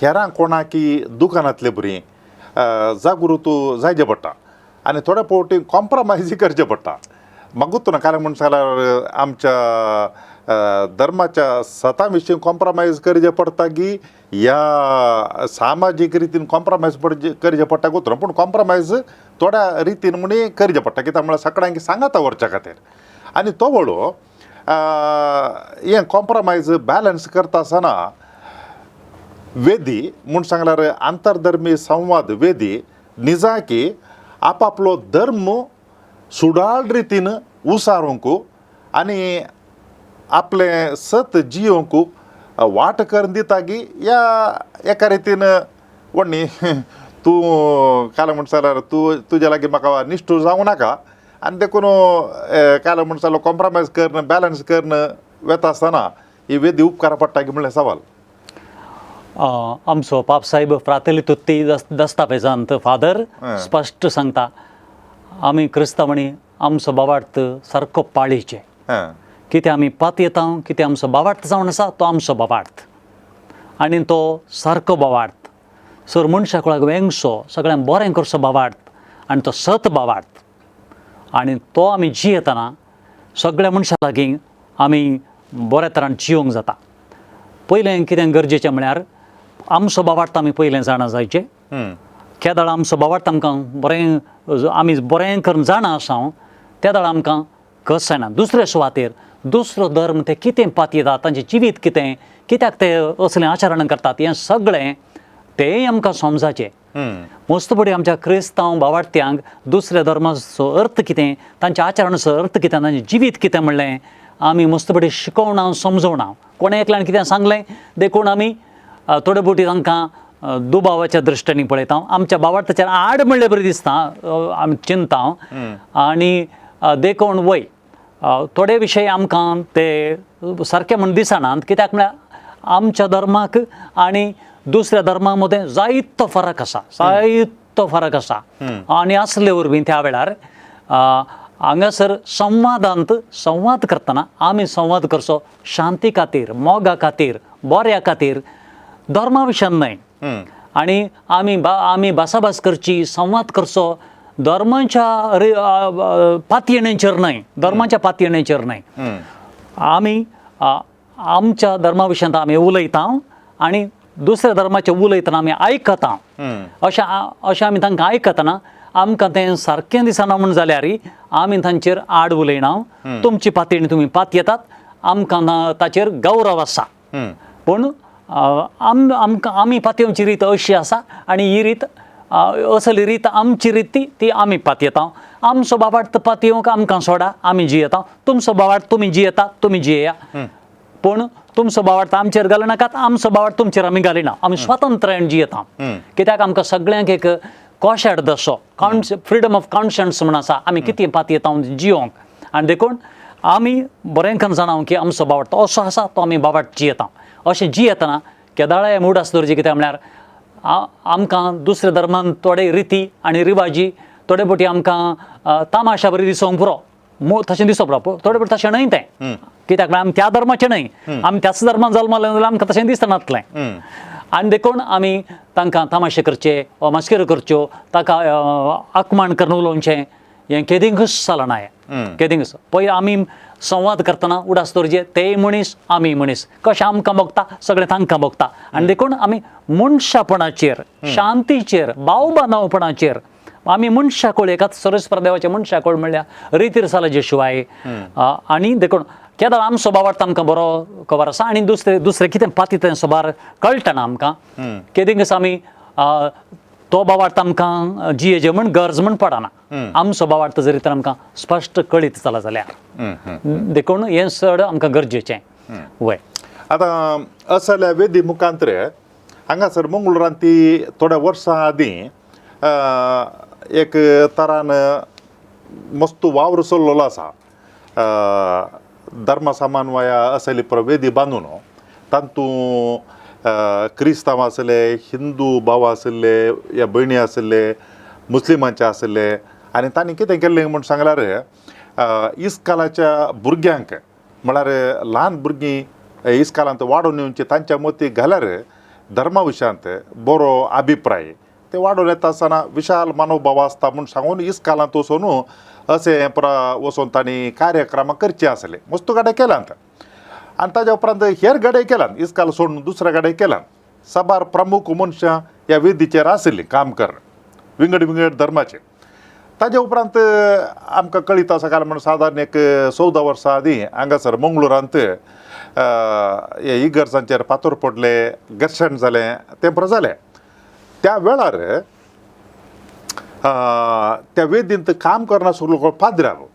हेरां कोणाकी दुकानांतले बरीं जागृत जायचें पडटा आनी थोड्या फावटी कॉम्प्रोमायज करचें पडटा मागूच ना कारण म्हूण सांगल्यार आमच्या धर्माच्या सता विशीं कॉम्प्रोमायज करचें पडटा की ह्या सामाजीक रितीन कॉम्प्रोमायज करचें पडटा गुत्र पूण कॉम्प्रोमायज थोड्या रितीन म्हणी करचें पडटा कित्याक म्हळ्यार सगळ्यांक सांगाता व्हरच्या खातीर आनी तो वळो हें कॉम्प्रोमायज बॅलन्स करता आसतना वेदी म्हूण सांगल्यार आंतरधर्मी संवाद वेदी निजाकी आपापलो धर्म सुडाळ रितीन उसारूंक आनी आपलें सत जियोंक वाट करून दिता की ह्या एका रितीन वडनी तूं काल म्हण जाल्यार तुज्या लागीं म्हाका निश्ठूर जावं नाका आनी देखून काल म्हण जाल्यार कॉम्प्रोमायज करन बॅलन्स करन वेता आसतना ही वेदी उपकार पडटा की म्हणलें सवाल आमचो पाप साहेब फ्रातेली तुत्ती दस्तावेजांत फादर स्पश्ट सांगता आमी क्रिस्तांवांनी आमचो बाबार्थ सारको पाळीचें कितें आमी पात येता कितें आमचो बाबार्थ जावन आसा तो आमचो बाबार्थ आनी तो सारको बाबार्थ सर मनशाक वेंगसो सगळ्यांक बरें करचो बाबार्थ आनी तो सत बाबार्थ आनी तो आमी जियेतना सगळ्या मनशां लागीं आमी बऱ्या तरान जियोंक जाता पयलें कितें गरजेचें म्हळ्यार आमचो बाबार्थ आमी पयलें जाणा जायचें केदाळ आमचो बाबार्थ आमकां बरें आमी बरें करून जाणा आसा त्या दाळ आमकां कस जायना दुसरे सुवातेर दुसरो धर्म ते कितें पातयतात तांचें जिवीत कितें कित्याक ते असलें आचरण करतात हें सगळें तेंय आमकां समजाचें. मस्तपडी आमच्या क्रिस्तांव भावार्थ्यांक दुसऱ्या धर्माचो अर्थ कितें तांच्या आचरणाचो अर्थ कितें तांचें जिवीत कितें म्हणलें आमी मस्तपडी शिकोवना समजोवना. कोणें एकल्यान कितें सांगलें देखून आमी थोडे बोटी तांकां दुबावाच्या दृश्टीन पळयता. आमच्या भावार्थाचेर आड म्हणलें बरें दिसता आमी चिंता आनी देखून वय थोडे विशय आमकां ते सारके म्हण दिसनात कित्याक म्हळ्यार आमच्या धर्माक आनी दुसऱ्या धर्मा मदें जायतो फरक आसा आनी आसले वरवीं त्या वेळार हांगासर संवाद करतना आमी संवाद करचो शांती खातीर मोगा खातीर बऱ्या खातीर धर्मा विशयान न्हय आनी आमी भासाभास करची संवाद करचो धर्माच्या पातयेणेचेर न्हय आमी आमच्या धर्मा विशयांत आमी उलयता आनी दुसऱ्या धर्माचें उलयतना आमी आयकता अशें आमी तांकां आयकतना आमकां तें सारकें दिसना म्हण जाल्यार आमी तांचेर आड उलयना. तुमची पातयेणी तुमी पातयेतात आमकां ताचेर गौरव आसा पूण आमी पातयेवची रीत अशी आसा आनी ही रीत असली रीत आमची रीत ती आमी पातयेता. आमचो बाबार्थ पातयेवंक आमकां सोडा आमी जियेता. तुमचो बाबार्थ तुमी जियेता तुमी जियेया पूण तुमचो बाबार्थ आमचेर घालनाकात आमचो बाबार्थ तुमचेर आमी घालिना. आमी स्वतंत्रायेन जियेता कित्याक आमकां सगळ्यांक एक कोशाड दसो फ्रिडम ऑफ कॉन्शियन्स म्हण आसा. आमी कितें पातयेता जियोंक आनी देखून आमी बरेंकन जाणाव की आमचो बाबार्थ असो आसा तो आमी बाबार्थ जियेता. अशें जियेतना केदाळे मूड आसा दरजी कितें म्हळ्यार आमकां दुसऱ्या धर्मान थोडे रिती आनी रिवाजी थोडे फावटी आमकां तामाशा बरी दिसोंक पुरो तशें दिसप पुरो थोडे फावटी तशें न्हय तें कित्याक म्हळ्यार आमी त्या धर्माचें न्हय आमी त्याच धर्मान जल्मले जाल्यार आमकां तशें दिसनातलें आनी देखून आमी तांकां तमाशे करचे वा मस्कऱ्यो करच्यो ताका आकमाण करून उलोवचें हें केदिंगूच चलना हें केदिंगूच. पळय आमी संवाद करतना उडास दवरचे तेय मनीस आमी मनीस कशें आमकां भोगता सगळें तांकां भोगता आनी देखून आमी मनशापणाचेर शांतीचेर भाव बांदवपणाचेर आमी मनशाकोळ एकाच सरस्प्रदेवाचे मनशाकोळ म्हणल्यार रितीरसालाचे शिवाय आनी देखून केदार आमचो बाबार्थ आमकां बरो खबर आसा आनी दुसरें कितें पातयता तें सोबार कळटना आमकां केदिंगूच आमी तो बाबार्थ आमकां जियेचे म्हण गरज म्हण पडना. आमचो बाबार्थ जरी तर आमकां स्पश्ट कळीत जाला जाल्यार देखून हें चड आमकां गरजेचें. वय आतां असल्या वेदी मुखांतर हांगासर मंगळुरांती थोड्या वर्सां आदीं एक तरान मस्त वावर चल्लोलो आसा धर्म समन्वया असली वेदी बांदून तातूंत क्रिस्तांव आसले हिंदू भाव आसले या भयणी आसले मुस्लिमांचे आसले आनी तांणी कितें केल्लें म्हूण सांगल्यार इस्कालाच्या भुरग्यांक म्हळ्यार ल्हान भुरगीं इस्कालांत वाडोवन येवची तांच्या मती घाल्यार धर्मा विशयांत बरो अभिप्राय ते वाडोवन येता आसतना विशाल मनोभाव आसता म्हूण सांगून इस्कालांत वचून अशें वचून तांणी कार्यक्रमां करचे आसले मस्त गाडे केल्यात आनी ताज्या उपरांत हेर गाडे केल्यात इस्काल सोडून दुसऱ्या गाडे केल्यात सबार प्रमुख मनशां ह्या वेदीचेर आशिल्लीं काम करन विंगड धर्माचे. ताज्या उपरांत आमकां कळीत आसा काय म्हण सादारण एक 14 वर्सां आदीं हांगासर मंगळुरांत हे इगर्जांचेर फातर पडले घर्शण जालें तेंपर जालें. त्या वेळार त्या वेदींत काम करना सुरू पाद्र्यालो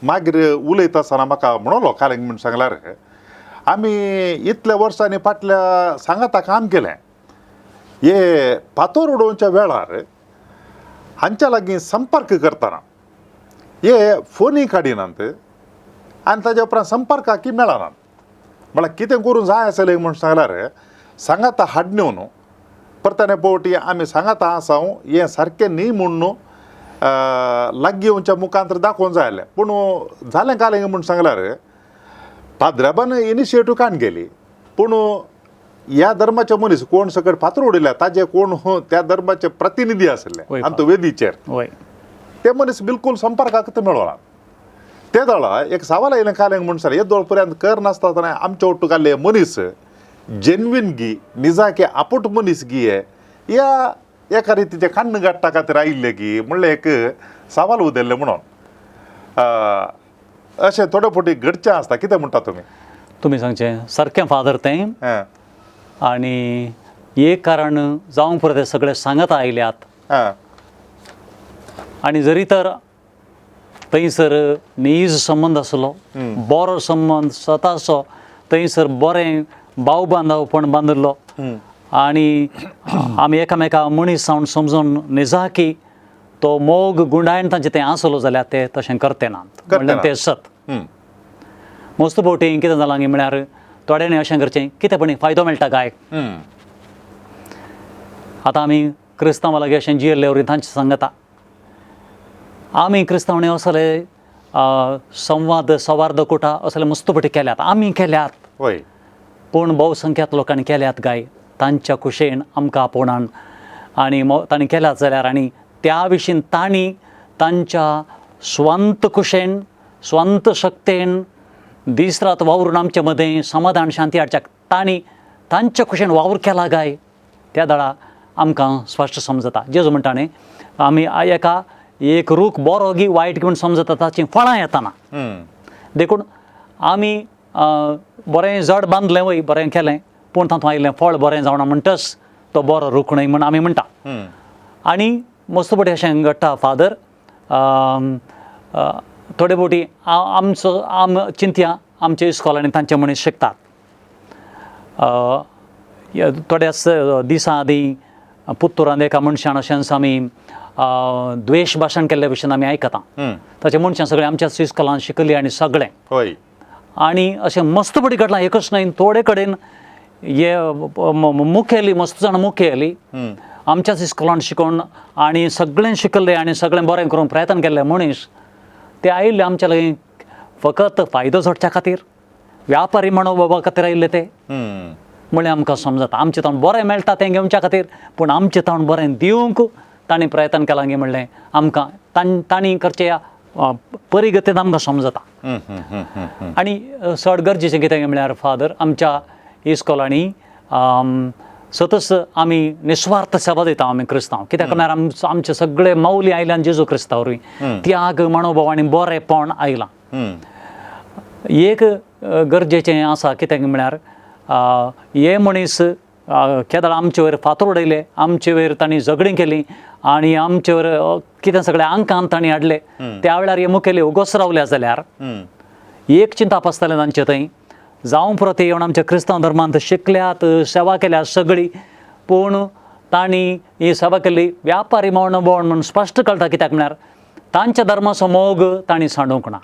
मागीर उलयता आसतना म्हाका म्हणलो कालेंग म्हूण सांगल्यार आमी इतल्या वर्सांनी फाटल्या सांगाता काम केलें हे फातर उडोवच्या वेळार हांच्या लागीं संपर्क करतना हे फोनी काडिनात आनी ताज्या उपरांत संपर्काकी मेळनात म्हळ्यार कितें करूं जाय आसलें म्हूण सांगल्यार सांगाता हाडून परताने पोवटी आमी सांगाता आसां हें सारकें न्ही म्हूण लागीं येवच्या मुखांतर दाखोवन जाय आसलें पूण जालें कालें म्हूण सांगल्यार पाद्र्याबान इनिशिएटीव काण गेली पूण ह्या धर्माचे मनीस कोण सकट फातर उडयल्या ताजे कोण त्या धर्माचे प्रतिनिधी आसले आनी तो वेदीचेर ते मनीस बिलकूल संपर्काक मेळना. ते दळा एक सवाल आयलें कालें म्हूण सांगलें हे दोळ पर्यंत कर नासतना आमचे ओट्टू काडले मनीस जेन्युइन गी निजाके आपूट मनीस गी या एका रितीचे काण्ण गाडटा खातीर आयिल्ले गी म्हणलें एक सवाल उदेल्ले म्हणून अशें थोडे फावटी घडचें आसता कितें म्हणटा तुमी सांगचें सारकें फादर तें हां आनी एक कारण जावंक पुरो ते सगळे सांगत आयल्यात हां आनी जरी तर थंयसर नेज संबंद आसलो बरो संबंद स्वताचो थंयसर बरें भाव बांदवपण बांदलो आनी आमी एकामेका मनीस जावन समजून निजा की तो मोग गुंडायन तांचें तें आसलो जाल्यार ते तशें करते नात म्हणल्यार तें सत मस्त फावटी कितें जालां गी म्हळ्यार थोड्यांनी अशें करचें कितें पण फायदो मेळटा काय आतां आमी क्रिस्तांवां लागीं अशें जियेल्ले वरी तांचे सांगता आमी क्रिस्तांवणी असले संवाद सौहार्द कुटा असले मस्त फावटी केल्यात आमी केल्यात वय पूण भोवसंख्यात लोकांनी केल्यात काय तांच्या कुशेन आमकां आपोवनान आनी तांणी केल्यात जाल्यार आनी त्या विशीं तांणी तांच्या स्वंत कुशेन स्वंत शक्तेन दीस रात वावरून आमचे मदें समाधान शांती हाडच्याक तांणी तांच्या कुशेन वावर केला काय त्या दाडा आमकां स्पश्ट समजता जेजू म्हणटा न्ही आमी एका एक रूख बरो गी वायट घेवन समजता ताचीं फळां येताना देखून आमी बरें जड बांदलें वय बरें केलें पूण तातूंत आयिल्लें फळ बरें जावना म्हणटच तो बरो रूख न्हय म्हण आमी म्हणटा आनी मस्त फावटी अशें घडटा फादर थोडे फावटी चिंतया आमच्या इस्कॉलांनी तांचे मनीस शिकतात थोड्या दिसां आदीं पुत्तुरांत एका मनशान अशेंच आमी द्वेश भाशण केल्ल्या भशेन आमी आयकता ताचे मनशां सगळें आमच्याच इस्कॉलांत शिकलीं आनी सगळें वय आनी अशें मस्त फावटी घडलां एकच न्हय थोडे कडेन हे मुखेली मस्त जाण मुखेली आमच्याच इस्कॉलांत शिकोवन आनी सगळें शिकल्लें आनी सगळें बरें करूंक प्रयत्न केल्ले मनीस ते आयिल्ले आमच्या लागीं फकत फायदो जोडच्या खातीर व्यापारी मनोभावा खातीर आयिल्ले ते म्हणल्यार आमकां समजता आमचें तावन बरें मेळटा तें घेवच्या खातीर पूण आमचें तावन बरें दिवंक तांणी प्रयत्न केलां गे म्हणलें आमकां तांणी करचे परिगतीन आमकां समजता आनी चड गरजेचें कितें गे म्हळ्यार फादर आमच्या इस्कॉलांनी सतत आमी निस्वार्थ सेवा दिता आमी क्रिस्तांव कित्याक म्हळ्यार आमचे सगळे मौली आयल्यान जेजू क्रिस्तावरूय त्याग मनोभाव आनी बरेंपण आयलां एक गरजेचें आसा कित्याक म्हळ्यार हे मनीस केदाळ आमचे वयर फातर उडयले आमचे वयर तांणी झगडीं केलीं आनी आमचे वयर कितें सगळें आंकांत तांणी हाडलें त्या वेळार हे मुखेली उगोस रावल्या जाल्यार एक चिंताप आसतालें तांचे थंय जावं पुरो ते येवन आमच्या क्रिस्तांव धर्मांत शिकल्यात सेवा केल्या सगळी पूण तांणी ही सेवा केल्ली व्यापारी मनोभाव म्हणून स्पश्ट कळटा कित्याक म्हळ्यार तांच्या धर्माचो मोग तांणी सांडूंक ना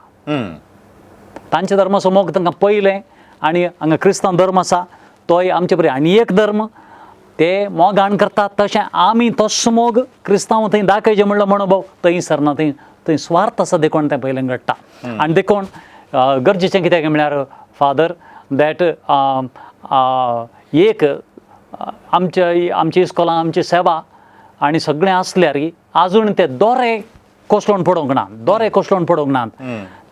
तांच्या धर्माचो मोग तांकां पयलें आनी हांगा क्रिस्तांव धर्म आसा तोय आमचे बरें आनी एक धर्म ते मोगान करतात तशें आमी तसो मोग क्रिस्तांव थंय दाखयचे म्हणलो मनोभाव थंय सरना थंय स्वार्थ आसा देखून तें पयलें घडटा आनी देखून गरजेचें कितें म्हळ्यार फादर दॅट एक आमच्या इस्कॉलांत आमची सेवा आनी सगळें आसल्यार आजून ते दोरे कोसळून पडोवंक ना दोरे कोसळून पडोवंक नात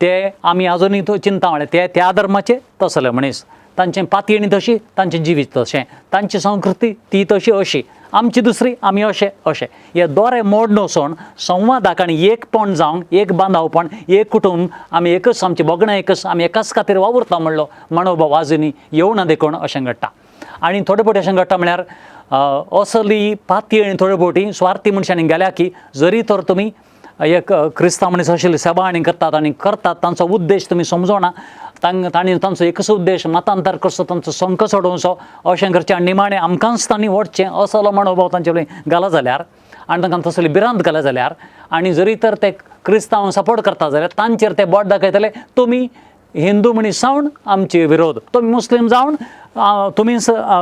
ते आमी आजुनूय चिंता म्हळ्यार ते त्या धर्माचे तसले मनीस तांचें पातयणी तशी तांचें जिवीत तशें तांची संस्कृती ती तशी अशी आमची दुसरी आमी अशें हे दोरे मोड नसून संवादाक आनी एकपण जावंक एक बांदावपण एक कुटूंब आमी एकच आमचें बगणें एकच आमी एकाच खातीर वावुरता म्हणलो मनोभाव आजुनूय येवना देखून अशें घडटा आनी थोडे फावटी अशें घडटा म्हळ्यार असली पातयणी थोडे फावटी स्वार्थी मनशांनी गेल्या की जरी तर तुमी एक क्रिस्तांव मनीस आशिल्ली सेवा आनी करतात तांचो उद्देश तुमी समजोना तांणी तांचो एकच उद्देश मतांतर करचो तांचो संक सोडोवचो अशें करचें आनी निमाणें आमकांच तांणी ओडचें असलो मनोभाव तांचे कडेन घाला जाल्यार आनी तांकां तसली भिरांत घाला जाल्यार आनी जरी तर ते क्रिस्तांव सपोर्ट करता जाल्यार तांचेर ते बोट दाखयतले तुमी हिंदू मनीस जावन आमचे विरोध तुमी मुस्लीम जावन तुमी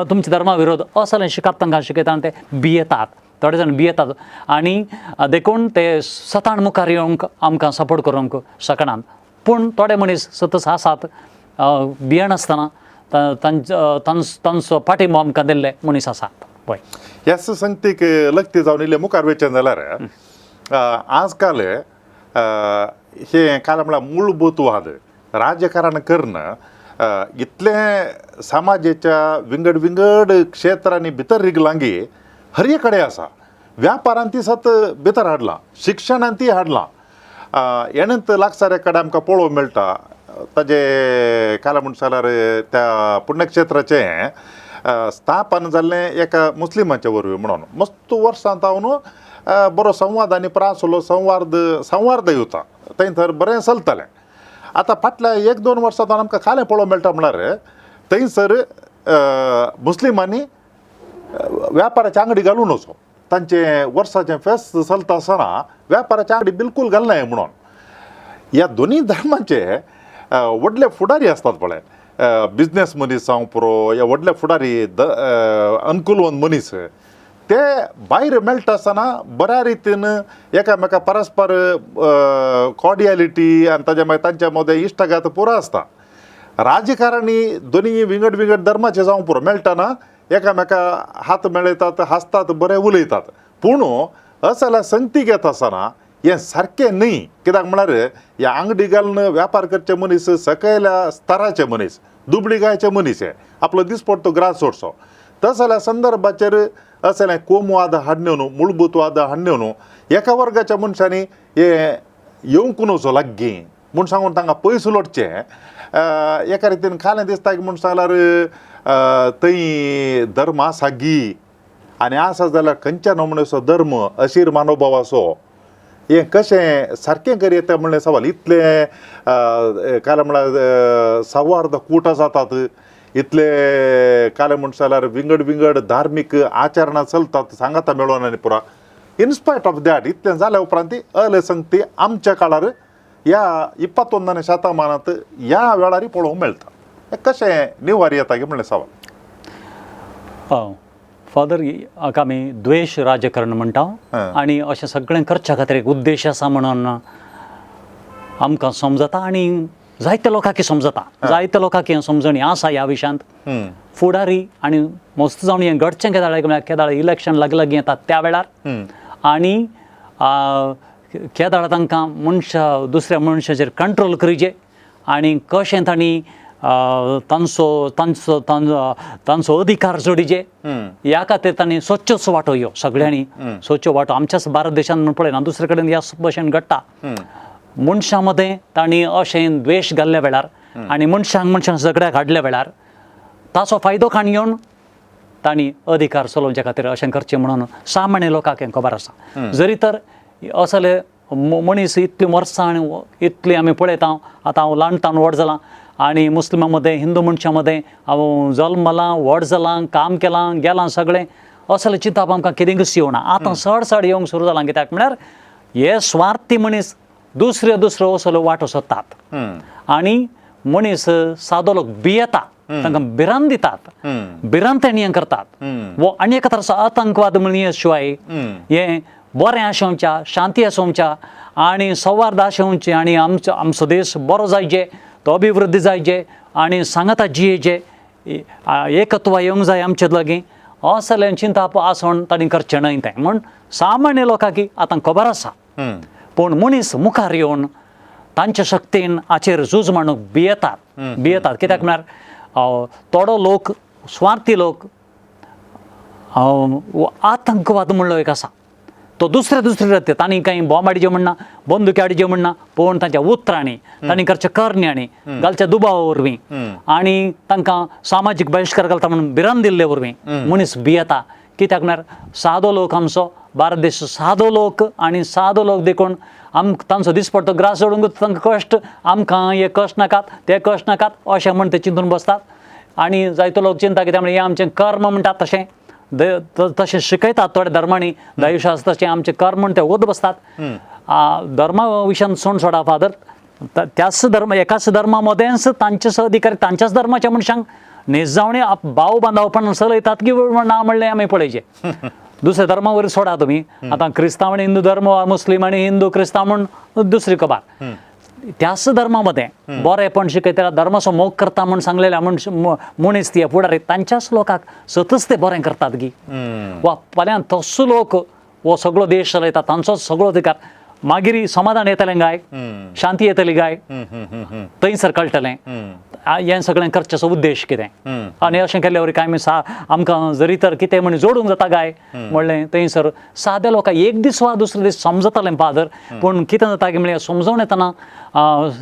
तुमच्या धर्मा विरोध असलें शिकप तांकां शिकयता आनी ते भियेतात थोडे जाण भियेतात आनी देखून ते सताण मुखार येवंक आमकां सपोर्ट करूंक शकनात पूण थोडे मनीस सतत आसात भियेनासतना तांचो पाठिंबो आमकां दिल्ले मनीस आसात पळय ह्याच संगतीक लक्ती जावन इल्लें मुखार वयचें जाल्यार आजकाल हे काय म्हळ्यार मूलभूतवाद राजकारण करणं इतले समाजाच्या विंगड विंगड क्षेत्रांनी भितर रिगलांगी हर एक कडेन आसा व्यापारांत ती सत भितर हाडलां शिक्षणांत ती हाडलां येणंत लागसाऱ्या कडेन आमकां पळोवंक मेळटा ताजे काला म्हणसाल्यार त्या पुण्यक्षेत्राचे स्थापन जाल्लें एका मुस्लिमाचे वरवीं म्हणून मस्त वर्सां जावन बरो संवाद आनी प्रासलो संवाद येता थंय बरें चलतालें. आतां फाटल्या 1-2 वर्सां जावन आमकां खालें पळोवंक मेळटा म्हळ्यार थंयसर मुस्लिमांनी व्यापाराची अंगडी घालून वचो. तांचे वर्साचें फेस्त चलता आसतना व्यापाराची अंगडी बिलकूल घालनाय म्हणून. ह्या दोनी धर्माचे व्हडले फुडारी आसतात पळय, बिझनेस मनीस जावं पुरो या व्हडले फुडारी अनुकूलवंत मनीस, ते भायर मेळटा आसतना बऱ्या रितीन एकामेका परस्पर कॉर्डियालिटी आनी ताच्या मागीर तांच्या मदें इश्टघात पुरो आसता. राजकारणी दोनी विंगड धर्माचे जावं पुरो मेळटना एकामेका हात मेळयतात, हांसतात, बरें उलयतात. पूण असल्या संगती घेत आसतना हें सारकें न्ही. कित्याक म्हळ्यार ह्या अंगडी घालून वेपार करचे मनीस सकयल्या स्तराचे मनीस, दुबळी गायचे मनीस, हे आपलो दिसपट्टो ग्रास सोडचो. तसल्या संदर्भाचेर असले कोमवाद हाडण्यो न्हू, मूलभूतवाद हाडण्यो न्हू, एका वर्गाच्या मनशांनी हे येवंक नजो लागीं म्हूण सांगून तांकां पयस उलोवचें. एका रितीन खालें दिसता की म्हूण सांगल्यार थंय धर्म आसा गी आनी आसा जाल्यार खंयच्या नमुन्याचो धर्म अशीर मानोभाव आसो हें कशें सारकें करी येता म्हणलें सवाल. इतले काल म्हळ्यार संवाद कूट जातात, इतले काले म्हणटा जाल्यार विंगड धार्मीक आचरणां चलतात सांगाता मेळोन आनी पुरा. इनस्पायट ऑफ दॅट इतलें जाल्या उपरांत असंगती आमच्या काळार ह्या 21व्या शतमानांत ह्या वेळार पळोवंक मेळटा. हें कशें निवार येता गे म्हणलें सवाल. फादर हाका आमी द्वेश राजकारण म्हणटा आनी अशें सगळें करच्या खातीर एक उद्देश आसा म्हणून आमकां समजता आनी जायत्या लोकांक समजता. जायत्या लोकांक हें समजणी आसा ह्या विशयांत. फुडारी आनी मस्त जावन हें घडचें केदाळ इलेक्शन लागीं येतात त्या वेळार आनी केदाळ तांकां मनशा दुसऱ्या मनशाचेर कंट्रोल करीचे आनी कशें तांणी तांचो अधिकार जोडिचे ह्या खातीर तांणी स्वच्छ वांटो ह्यो सगळ्यांनी स्वच्छ वांटो. आमच्याच भारत देशांत म्हण पळयना दुसरे कडेन ह्या भशेन घडटा. मनशां मदें तांणी अशें द्वेश घाल्ल्या वेळार आनी मनशांक झगड्याक हाडल्या वेळार ताचो फायदो खाण घेवन तांणी अधिकार चलोवचे खातीर अशें करचें म्हणून सामान्य लोकांक हें खबर आसा. जरी तर असले मनीस इतलीं वर्सां आनी इतली आमी पळयता. आतां हांव ल्हानटावन व्हड जालां आनी मुस्लिमां मदें हिंदू मनशां मदें हांव जल्मलां, व्हड जालां, काम केलां, गेलां सगळें. असलें चिंतप आमकां केन्नाच येवना. आतां चड येवंक सुरू जालां. कित्याक म्हळ्यार हे स्वार्थी मनीस दुसऱ्यो असल्यो वाटो सोदतात आनी मनीस सादो लोक भियेता, तांकां भिरांत दितात, भिरांतेन हें करतात. वो आनी एका तराचो आतंकवाद म्हणून शिवाय हें बरें आसोवच्या, शांती आसोवच्या आनी संवाद आसोवचे आनी आमचो देश बरो जायचे, तो अभिवृद्धी जायचे आनी सांगाता जियेचे, एकत्व येवंक जाय आमचे लागीं असलें चिंतप आसोवन तांणी करचें न्हय. तें म्हूण सामान्य लोकांक आतां खबर आसा. पूण मनीस मुखार येवन तांच्या शक्तीन हाचेर झूज मारूंक भियेतात. कित्याक म्हळ्यार थोडो लोक स्वार्थी लोक आतंकवाद म्हणलो एक आसा तो दुसरे रस्ते तांणी कांय बॉम्बाडीचे म्हणना, बंदुकी हाडचे म्हणना, पूण तांच्या उतरांनी तांणी करच्या करण्यांनी घालच्या दुबावा वरवीं आनी तांकां सामाजीक बहिश्कार घालता म्हणून भिरांत दिल्ले वरवीं मनीस भियेता. कित्याक म्हळ्यार सादो लोक आमचो भारत देश सादो लोक आनी सादो लोक देखून तांचो दिसपट्टो ग्रास जोडूंक तांकां कश्ट, आमकां हे कश्ट नाकात, ते कश्ट नाकात अशें म्हण ते चिंतून बसतात. आनी जायतो लोक चिंता कित्याक म्हळ्यार हें आमचें कर्म म्हणटात तशें शिकयतात थोड्या धर्मांनी दैवशास्त्र तशें आमचें कर्म म्हण ते ओत बसतात. धर्मा विशयान सोडा फादर. त्याच धर्म एकाच धर्मा मदेंच तांचेच अधिकारी तांच्याच धर्माच्या मनशांक निजावणी भाव बांदावपण चलयतात की ना म्हणलें आमी पळयचें. दुसऱ्या धर्मा वयर सोडा तुमी. आतां क्रिस्तांव आनी हिंदू धर्म, मुस्लीम आनी हिंदू क्रिस्तांव म्हूण दुसरी खबर. त्याच धर्मा मदें बरेंपण शिकयता, धर्माचो मोग करता म्हूण सांगलेल्या मनीस ती फुडारी तांच्याच लोकांक सतच ते बरें करतात गी. वा फाल्यां तसो लोक हो सगळो देश चलयता, तांचोच सगळो अधिकार मागीर समाधान येतलें काय, शांती येतली काय, थंयसर कळटलें हें सगळें करचेचो उद्देश कितें. आनी अशें केल्ले वरी कांय आमकां जरी तर कितें म्हण जोडूंक जाता काय म्हणलें थंयसर साद्या लोकांक एक दीस वा दुसरे दीस समजतालें फादर. पूण कितें जाता की म्हळ्यार समजोवन येतना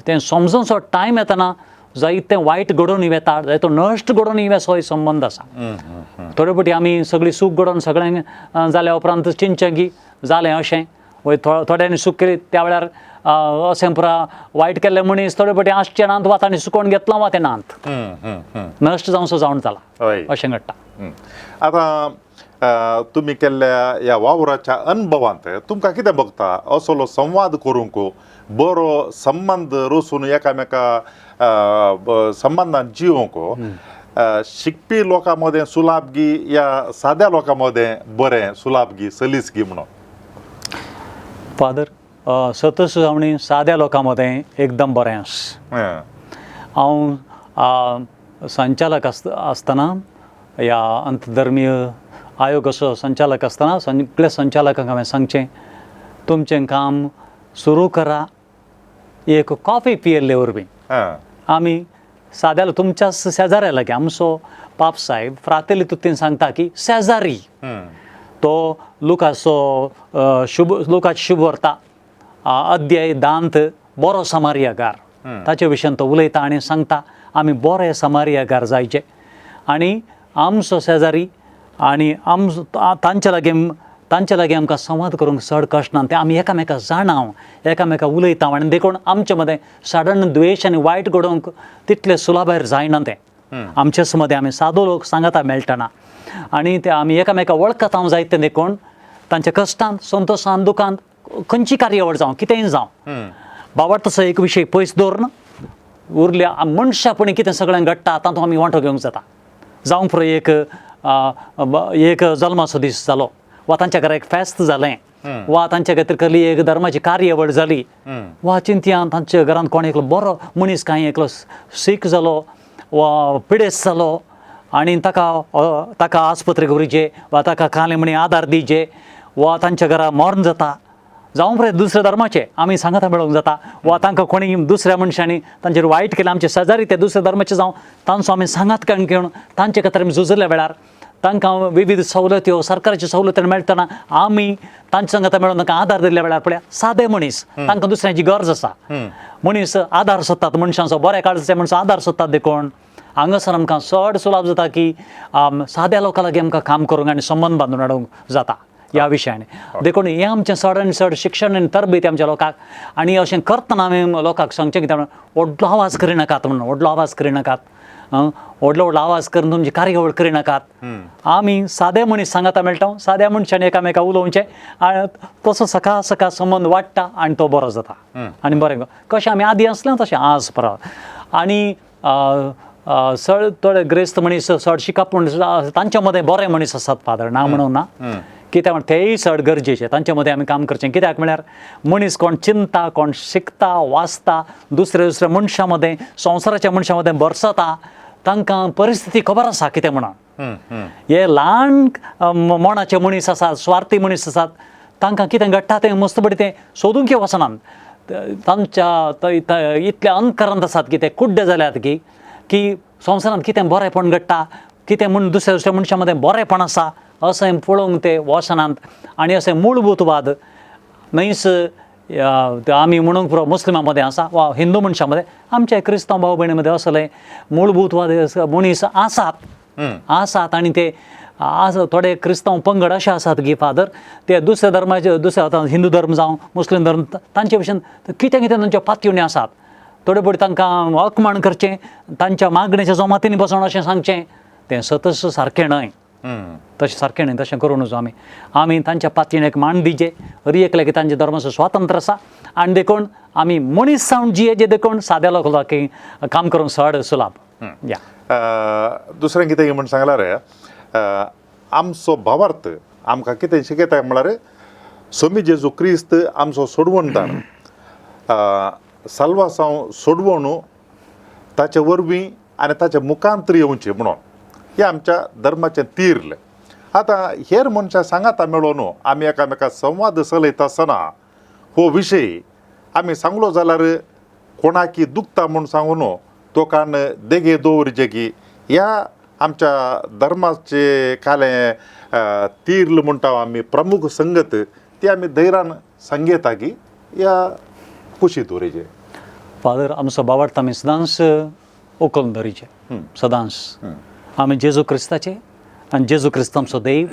तें समजोवचो टायम येतना जायतें वायट घडोवन येता, जायतो नश्ट घडोवन येवचो संबंद आसा. थोडे फावटी आमी सगळीं सूख घडोवन सगळें जाल्या उपरांत चिंतचें की जालें अशें, थोड्यांनी सूख केली त्या वेळार अशें पुरा वायट केल्ले मनीस थोडे फावटी आसचे नांत वा तांणी सुकोवन घेतला वा तें नांत नश्ट जावचो जावन जाला हय. अशें घडटा. आतां तुमी केल्ल्या ह्या वावराच्या अनुभवांत तुमकां कितें भोगता असलो संवाद करूंक बरो संबंद रचून एकामेका संबंदान जिवंक शिकपी लोकां मदें सुलाभगी या साद्या लोकां मदें बरें सुलाभगी सलीसगी म्हणून. फादर सतसुजावणी साद्या लोकां मदें एकदम बरें आसा. हांव संचालक आसतना ह्या अंतधर्मीय आयोगाचो संचालक आसतना सगळ्या संचालकांक हांवें सांगचें तुमचें काम सुरू करा एक कॉफी पियेल्ले वरवीं. आमी साद्या तुमच्याच शेजाऱ्या लागीं आमचो पाप साहेब फ्रातेली तुतीन सांगता की शेजारी तो लुकाची शुभ वार्ता अध्याय दांत बरो समारियागार ताचे विशयी तो उलयता आनी सांगता आमी बरे समारियागार जायचे आनी आमचो शेजारी आनी तांचे लागीं आमकां संवाद करूंक चड कश्ट ना. तें आमी एकामेका जाणाव एकामेका उलयता आनी देखून आमचे मदें सडन द्वेश आनी वायट घडोवंक तितलें सुलाभायर जायना. तें आमचेच मदें आमी सादो लोक सांगता मेळटना आनी ते आमी एकामेका वळखत हांव जायते देखून तांच्या कश्टांत संतोशांत दुखांत खंयची कार्यावळ जावं कितेंय जावं बाबा तसो एक विशय पयस दवरना. उरल्या मनशापणी कितें सगळें घडटा तातूंत आमी वांटो घेवंक जाता. जावंक पुरो एक जल्माचो दीस जालो वा तांच्या घरा एक फेस्त जालें वा तांच्या खातीर कसली एक धर्माची कार्यावळ जाली वा चिंतयान तांच्या घरांत कोण एकलो बरो मनीस कांय एकलो सीक जालो वा पिडेस्त जालो आनी ताका आस्पत्रेक व्हरचें वा ताका काले म्हणी आदार दिवचे वा तांच्या घरा मरण जाता जावं पळय दुसऱ्या धर्माचे आमी सांगता मेळोवंक जाता वा तांकां कोणी दुसऱ्या मनशांनी तांचेर वायट केलें आमचे शेजारी ते दुसऱ्या धर्माचे जावं तांचो आमी सांगात घेवन तांचे खातीर आमी झुजल्या वेळार तांकां विविध सवलत्यो सरकाराच्यो सवलती मेळटना आमी तांचे सांगता मेळोवन तांकां आदार दिल्ल्या वेळार पळय सादे मनीस तांकां दुसऱ्याची गरज आसा. मनीस आदार सोदतात मनशांचो बऱ्या काळजाचे मनशां आदार सोदतात देखून हांगासर आमकां चड सुलाभ जाता की साद्या लोकां लागीं आमकां काम करूंक आनी संबंद बांदून हाडूंक जाता ह्या विशयानी. देखून हें आमचें चड आनी चड शिक्षण आनी तरबेती आमच्या लोकांक आनी अशें करतना आमी लोकांक सांगचें कितें व्हडलो आवाज करिनाकात म्हणून व्हडलो आवाज करिनाकात व्हडलो आवाज करून तुमची कार्यावळ करिनाकात. आमी सादे मनीस सांगता मेळटा साद्या मनशांनी एकामेका उलोवचें आनी तसो सकाळ सकाळ संबंद वाडटा आनी तो बरो जाता आनी बरें कशें आमी आदीं आसलें तशें आज परत. आनी चड थोडे ग्रेस्त मनीस चड शिकप मनीस तांच्या मदें बरे मनीस आसात फादर ना म्हणून ना कित्याक म्हण तेय चड गरजेचें तांचे मदें आमी काम करचें. कित्याक म्हळ्यार मनीस कोण चिंतता कोण शिकता वाचता दुसऱ्या मनशां मदें संवसाराच्या मनशां मदें बरसता तांकां परिस्थिती खबर आसा कितें म्हणून. हे ल्हान मनाचे मनीस आसात स्वार्थी मनीस आसात तांकां कितें घडटा तें मस्त बरें तें सोदूंक वचनात. तांच्या इतले अंतकरंत आसात की ते कुड्डे जाल्यात की संवसारांत कितें बरेंपण घडटा कितें म्हूण दुसऱ्या मनशां मदें बरेंपण आसा अशें पळोवंक ते वचनात. आनी अशें मूलभूतवाद न्हयच आमी म्हणूंक पुरो मुस्लिमां मदें आसा वा हिंदू मनशां मदें आमच्या क्रिस्तांव भाव भयणी मदें असले मूलभूतवाद मनीस आसात आनी ते थोडे क्रिस्तांव पंगड अशे आसात की फादर ते दुसऱ्या धर्माचे दुसऱ्या हिंदू धर्म जावं मुस्लीम धर्म तांचे भशेन कितें कितें तांच्यो पातयेवणी आसात. थोडे फावटी तांकां अकमाण करचें तांच्या मागणेच्या जमातींनी बसोन अशें सांगचें तें सतत सारकें न्हय. तशें सारकें न्हय तशें करूं नजो आमी तांच्या पातयेक मान दिवचें. हर की तांच्या धर्माचो स्वातंत्र्य आसा आनी देखून आमी मनीस जावन जियेचे देखून साद्या लोकांक काम करूंक चड सुलाभ. दुसरें कितें म्हण सांगल्यार आमचो भावार्थ आमकां कितें शिकयता म्हळ्यार स्वामी जेजू क्रिस्त आमचो सोडवणदार साल्वासांव सोडवण ताचे वरवीं आनी ताच्या मुखांतर येवचें म्हणून हें आमच्या धर्माचें तीरलें. आतां हेर मनशां सांगाता मेळोन आमी एकामेका संवाद चलयता आसतना हो विषय आम्ही सांगलो जाल्यार कोणाकी दुखता म्हणून सांगून तो कान देगे दोवर जगी या आमच्या धर्माचे काले तीर्ल म्हणटा आम्ही प्रमुख संगत ती आम्ही धैर्यान सांगेता की या खुशी दोरेचे फादर आमचो बावडता आमी सदांच ओकून धरीचे सदांच आमी जेजू क्रिस्ताचे आनी जेजू क्रिस्त आमचो देव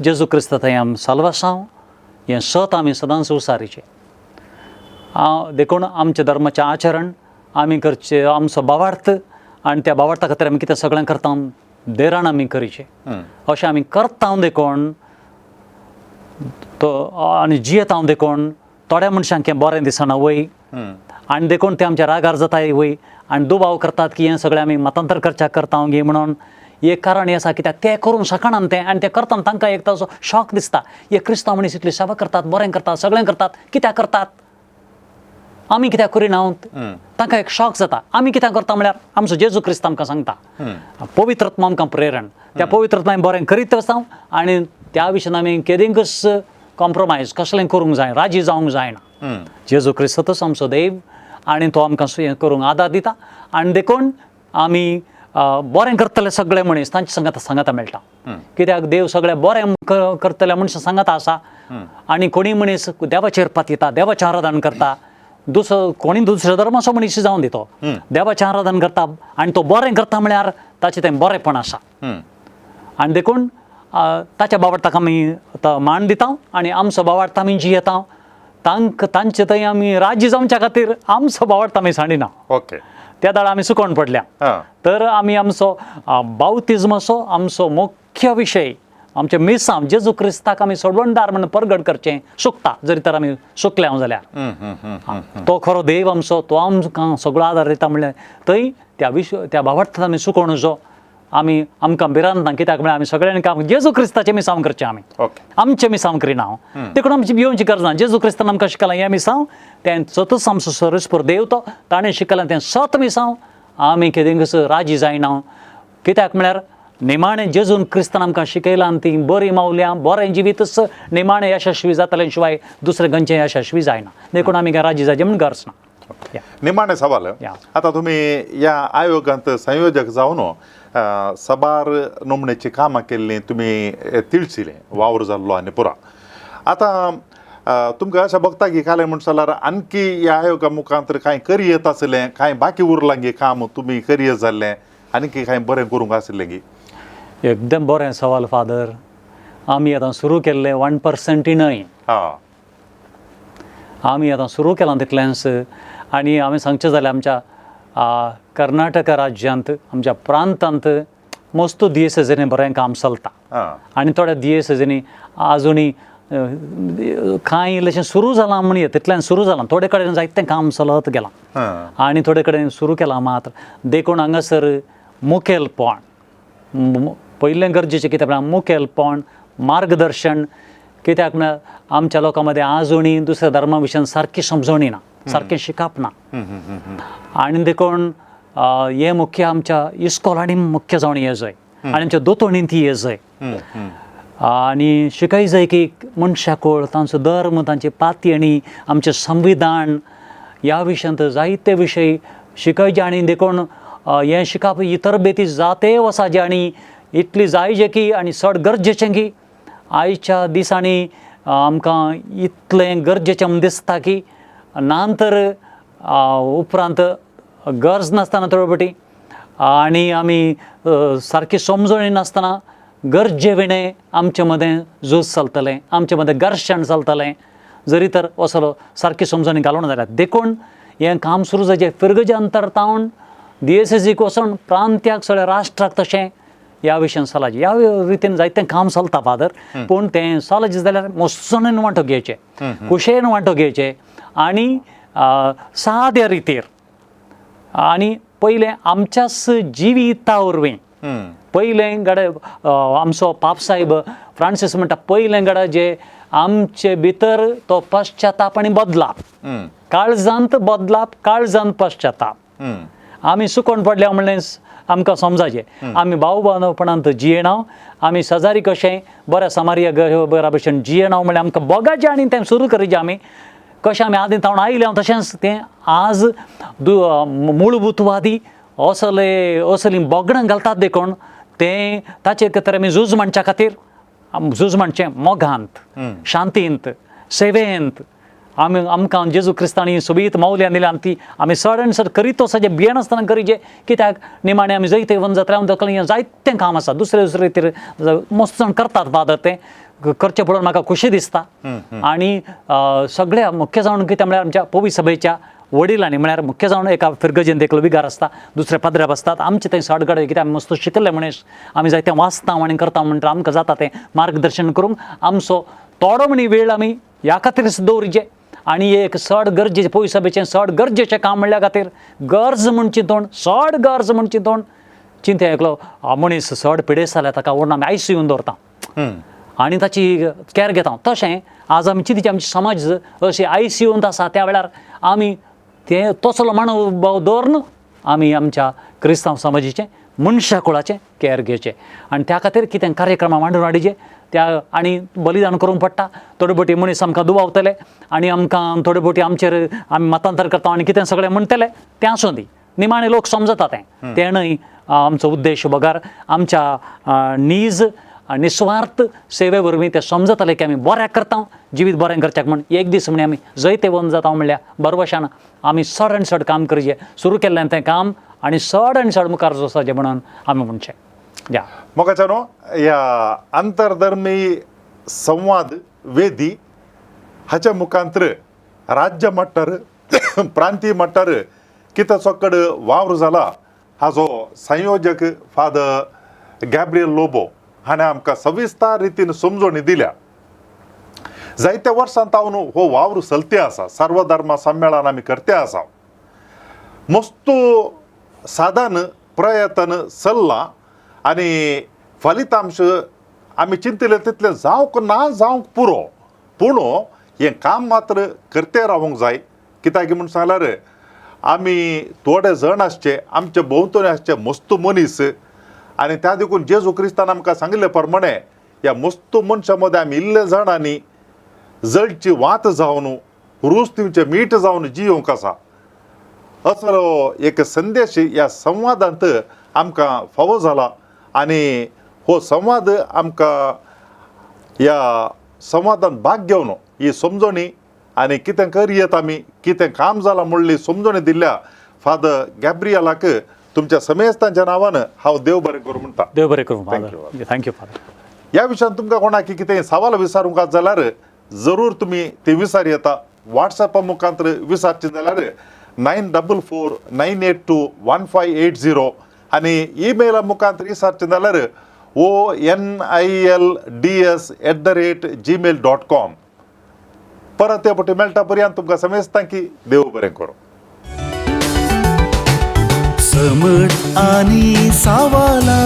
जेजू क्रिस्त थंय आमी साल्वासांव हें सत आमी सदांच उसारीचे देखून आमच्या धर्माचें आचरण आमी करचे आमचो बावार्थ आनी त्या बावार्था खातीर आमी कितें सगळें करता देरान आमी करीचे अशें आमी करता देखून तो आनी जियेता देखून थोड्या मनशांक हें बरें दिसना वय आनी देखून ते आमच्या रागार जाताय वय आनी दुबाव करतात की हें सगळें आमी मतांतर करच्या करता गे म्हणून एक कारण हें आसा कित्याक ते करून शकना ते आनी ते करतना तांकां एक तसो शॉक दिसता हे क्रिस्तांव मनीस इतली सेवा करतात बरें करतात सगळें करतात कित्याक करतात आमी कित्याक करिना तांकां एक शॉक जाता आमी कित्याक करता म्हळ्यार आमचो जेजू क्रिस्त आमकां सांगता पवित्रत्मा आमकां प्रेरण त्या पवित्रत्मा आमी बरें करीत वचता आनी त्या विशयान आमी केदींकच कॉम्प्रोमायज कसलें करूंक जाय राजी जावंक जायना जेजू क्रिस्तच आमचो देव आनी तो आमकां हें करूंक आदार दिता आनी देखून आमी बरें करतले सगळे मनीस तांचे सांगाता मेळटा कित्याक देव सगळें बरें करतले मनशां सांगाता आसा आनी कोणी मनीस देवाचेर पातयता देवाचें आराधन करता कोणी दुसऱ्या धर्माचो मनीस जावन दितो देवाचें आराधन करता आनी तो बरें करता म्हळ्यार ताचें तें बरेंपण आसा आनी देखून ताच्या बाबतींत आमी मान दिता आनी आमचो बाबतींत आमी जियेता तांचे थंय आमी राज्य जावच्या खातीर आमचो बाबतींत आमी सांडिना ओके त्या दाडा आमी सुकोवन पडल्या तर आमी आमचो बावतिजमाचो आमचो मुख्य विशय आमचे मिसांव जेजू क्रिस्ताक आमी सोडवणदार म्हणून परगट करचें सुकता जरी तर आमी सुकल्या जाल्यार तो खरो देव आमचो तो आमकां सगळो आदार दिता म्हणल्यार थंय त्या बाबतींत आमी सुकोवणचो आमी आमकां भिरांत ना कित्याक म्हळ्यार आमी सगळ्यांनी काम जेजू क्रिस्ताचें मिसांव करचें आमी आमचें मिसांव करिना देखून आमची भिवची गरज ना जेजू क्रिस्तान आमकां शिकयलां हें मिसांव तें सतच आमचो सरस्पर देव तो ताणें शिकयलां तें सत मिसांव आमी केदींकच राजी जायना कित्याक म्हळ्यार निमाणें जेजून क्रिस्तान आमकां शिकयलां आनी ती बरी मावल्यां बरें जिवीतच निमाणें यशस्वी जातलें शिवाय दुसरें खंयचें यशस्वी जायना देखून आमी काय राजी जायचे म्हण गरज ना निमाणे सवाल आता तुम्ही या आयोगांत संयोजक जावन सबार नोमणेची कामां केल्लीं तुमी तिळशिलें वावर जाल्लो आनी पुरा आतां तुमकां अशें बघता की काले म्हणटा जाल्यार आणकी ह्या आयोगा मुखांतर कांय करी येत आसलें कांय बाकी उरलां गे काम तुमी करी जाल्लें आनीक कांय बरें करूंक आसलें गी एकदम बरें सवाल फादर आमी आतां सुरू केल्लें 1% न्हय आमी आतां सुरू केलां तितलेंच आनी आमी सांगचें जाल्यार आमच्या कर्नाटका राज्यांत आमच्या प्रांतांत मस्तो दिएसएसींनी बरें काम चलता आनी थोड्या दिएसएसींनी आजुनी कांय इल्लेशें सुरू जालां म्हणया तितल्यान सुरू जालां थोडे कडेन जायतें काम चलत गेलां आनी थोडे कडेन सुरू केलां मात्र देखून हांगासर मुखेलपण पयलें गरजेचें कितें म्हळ्यार मुखेलपण मार्गदर्शन कित्याक म्हळ्यार आमच्या लोकां मदें आजुनी दुसऱ्या धर्मा विशयान सारकी समजणी ना सारकें शिकप ना आनी देखून हें मुख्य आमच्या इस्कॉलांनी मुख्य जावन यें जाय आनी आमच्या दोतोणींत ती यें जाय आनी शिकय जाय की मनशाकोळ तांचो धर्म तांची पातयणी आमचें संविधान ह्या विशयांत जायते विशय शिकयचे आनी देखून हें शिकप इतर बेती जाते वसाचे आनी इतली जायजे की आनी चड गरजेचें की आयच्या दिसांनी आमकां इतलें गरजेचें म्हूण दिसता की नांतर उपरांत गरज नासतना थोडे फावटी आनी आमी सारकी समजणी नासतना गरजे विणें आमचे मदें झूज चलतलें आमचे मदें घर्शण चलतलें जरी तर असलो सारकी समजणी घालून जाल्यार देखून हें काम सुरू जायचें फिरगजे अंतरतावन दिएसएसीक वचून प्रांत्याक सगळ्या राष्ट्राक तशें ह्या विशयान चलाचें ह्या रितीन जायतें काम चलता फादर पूण तें चलचें जाल्यार मोसणेन वांटो घेवचें कुशेन वांटो घेवचें आनी साद्या रितीर आनी पयलें आमच्याच जिविता वरवीं पयलें गडे आमचो पाप साहेब फ्रांसीस म्हणटा पयलें गडे जे आमचे भितर तो पश्चाताप आनी बदलाप काळजांत बदलाप काळजांत पश्चाताप आमी सुकोवन पडल्या म्हणलें आमकां समजाचें आमी भाव बांदवपणांत जियेना आमी शेजारी कशें बऱ्या समारिया बऱ्या भशेन जियेना म्हणल्यार आमकां बोगाचें आनी तें सुरू करीचें आमी कशें आमी आदीं तावन आयले हांव तशेंच तें आज मूळभूतवादी असली बोगडां घालतात देखून तें ताचे खातीर आमी झूज म्हणच्या खातीर झूज म्हणचें मोगांत शांतींत सेवेंत आमकां जेजू क्रिस्तांनी सोबीत मौल्य दिल्या आनी ती आमी चड आनी चड करीत वचचें भियेन आसतना करीचें कित्याक निमाणें आमी जैते वन जात्रा तकलें जायतें काम आसा दुसरे रितीर मस्त जाण करतात फादर तें करचें पडून म्हाका खुशी दिसता आनी सगळ्या मुख्य जावन कितें म्हळ्यार आमच्या पवी सभेच्या वडिलांनी म्हळ्यार मुख्य जावन एका फिरगजेंत एकलो विगार आसता दुसरे पदऱ्या बसतात आमचे थंय सडगड कित्याक आमी मस्त शिकले मनीस आमी जायतें वाचता आनी करता म्हणटा आमकां जाता तें मार्गदर्शन करूंक आमचो थोडो म्हणी वेळ आमी ह्या खातीरच दवरचें आनी एक चड गरजेचें पवी सभेचें चड गरजेचें काम म्हणल्या खातीर गरज म्हण चिंतून चड गरज म्हण चिंतून चिंते एकलो मनीस चड पिडेस्त जाल्यार ताका व्हरून आमी ICU दवरता आनी ताची कॅर घेता तशें आज आमी चिंतची आमची समाज अशी ICU आसा त्या वेळार आमी तें तसलो मानव दवरून आमी आमच्या क्रिस्तांव समाजाचें मनशा कुळाचें कॅर घेवचें आनी त्या खातीर कितें कार्यक्रमां मांडून हाडचे त्या आनी बलिदान करूंक पडटा थोडे फावटी मनीस आमकां दुबावतले आनी आमकां थोडे फावटी आमचेर आमी मतांतर करता आनी कितें सगळें म्हणटले तें आसूं दी निमाणे लोक समजता तें न्हय आमचो उद्देश बगार आमच्या नीज निस्वार्थ सेवे वरवीं ते समजतले की आमी बऱ्याक करता जिवीत बरें करच्याक म्हण एक दीस म्हणे आमी जैते वन जाता म्हणल्यार बरवशान आमी चड आनी चड काम करचें सुरू केल्लें तें काम आनी चड आनी चड मुखार वचचें म्हणून आमी म्हणचें या मोगाच्या न्हू ह्या आंतरधर्मी संवाद वेदी हाच्या मुखांतर राज्य मट्टार प्रांतीय मट्टार कितें चोकड वावर जाला हाजो संयोजक फादर गॅब्रियल लोबो हाणें आमकां सविस्तार रितीन समजोवणी दिल्या जायत्या वर्सां तावन हो वावर चलते आसा सर्वधर्म संमेलन आमी करते आसा मस्तू साधन प्रयत्न चल्ला आनी फलितांश आमी चिंतले तितलें जावंक ना जावंक पुरो पूण हें काम मात्र करते रावूंक जाय कित्याक म्हूण सांगल्यार आमी थोडे जण आसचे आमचे भोंवतणी आसचे मस्तू मनीस आनी त्या देखून जेजू क्रिस्तान आमकां सांगिल्ले प्रमाणे ह्या मस्तू मनशा मदें आमी इल्ले जाणांनी जळची वात जावन रुस्तींचें मीठ जावन जियोंक आसा असलो एक संदेश ह्या संवादांत आमकां फावो जाला आनी हो संवाद आमकां ह्या संवादांत भाग घेवन ही समजोणी आनी कितें करयत आमी कितें काम जालां म्हणली समजोणी दिल्ल्या फादर गॅब्रियलाक तुमच्या समेस्तांच्या नांवान हांव देव बरें करूं म्हणटा देव बरें करूं फादर थँक्यू फादर ह्या विशयान तुमकां कोणाक कितें सवाल विचारूंक आसा जाल्यार जरूर तुमी ते विचार येता वॉट्सॅपा मुखांतर विचारचें जाल्यार 9449821580 आनी ईमेला मुखांतर विचारचें जाल्यार onilds@gmail.com परत ते पटी मेळटा पर्यंत तुमकां समेस्तां की देव बरें करूं समट आणि सावाला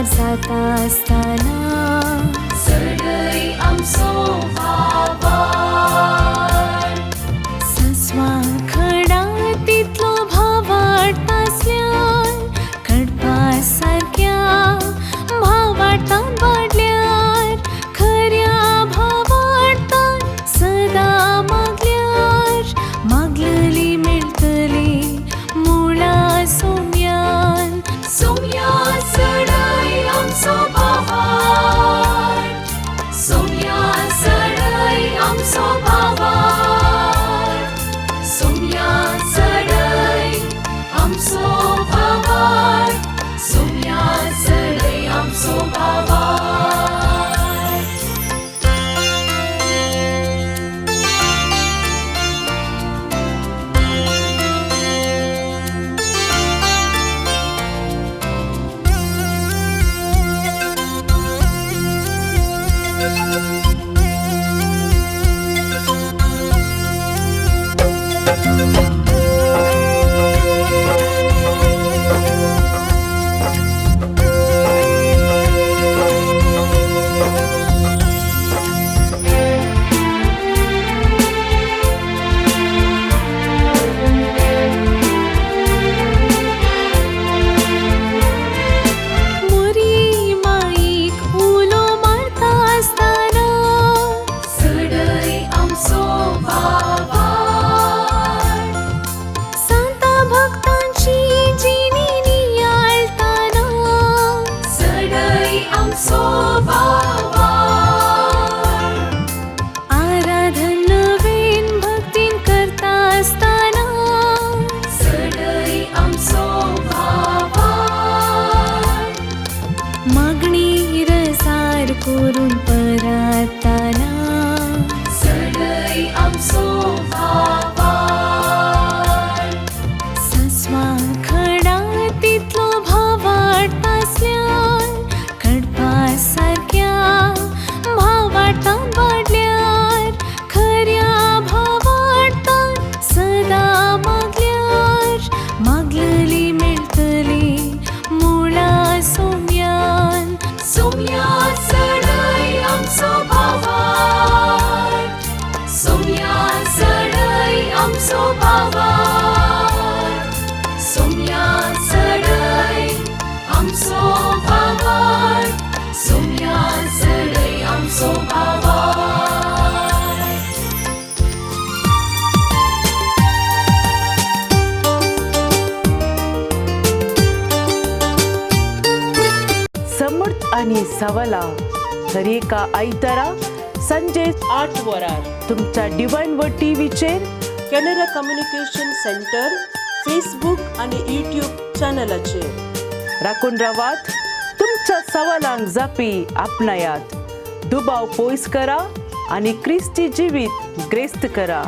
पार जाता असताना सडई आमचो भावार सस्वा खडा तितलो भाव वाटतासल्यान कडपा सारक्या भाव वाटतान वाडल्यार खऱ्या भाव वाटतान सदा मागल्यार मागलेली मेळटली मुळा सोम्यान सोम्या सडई आमचो भावार सोम्या सडई आमचो भावार सोम्या सडई आमचो भावार सोम्या सडई आमचो भावार मोरी माईक उलो मारता असताना सडई आमचो भावार सांता भक्तांची जिणी नियाळताना सडई आमचो भावार आराधन नवीन भक्तीन करता असताना सडई आमचो भावार मागणी रसार करून परताना सडई आमचो भावार सस्वा खडा तितलो भाव वाटतासल्यान कडपा सारक्या भाव वाटतान वाडल्यार खऱ्या भाव वाटतान सदा मागल्यार मागलेली मेळटली मुळा सोम्यान सोम्या सडई आमचो भावार सोम्या सडई आमचो भावार सोम्या सडई आमचो भावार सोम्या सडई आमचो भावार समर्थ आणि सवाला दर एका आयतारा संजे 8 वरार तुमच्या डिवाइन वर्ड टीव्हीचेर कॅनरा कम्युनिकेशन सेंटर फेसबुक आणि यूट्यूब चॅनलाचेर राखून रावात. तुमच्या सवालांक जापी आपणायात. दुबाव पयस करा आणि क्रिस्ती जिवीत ग्रेस्त करा.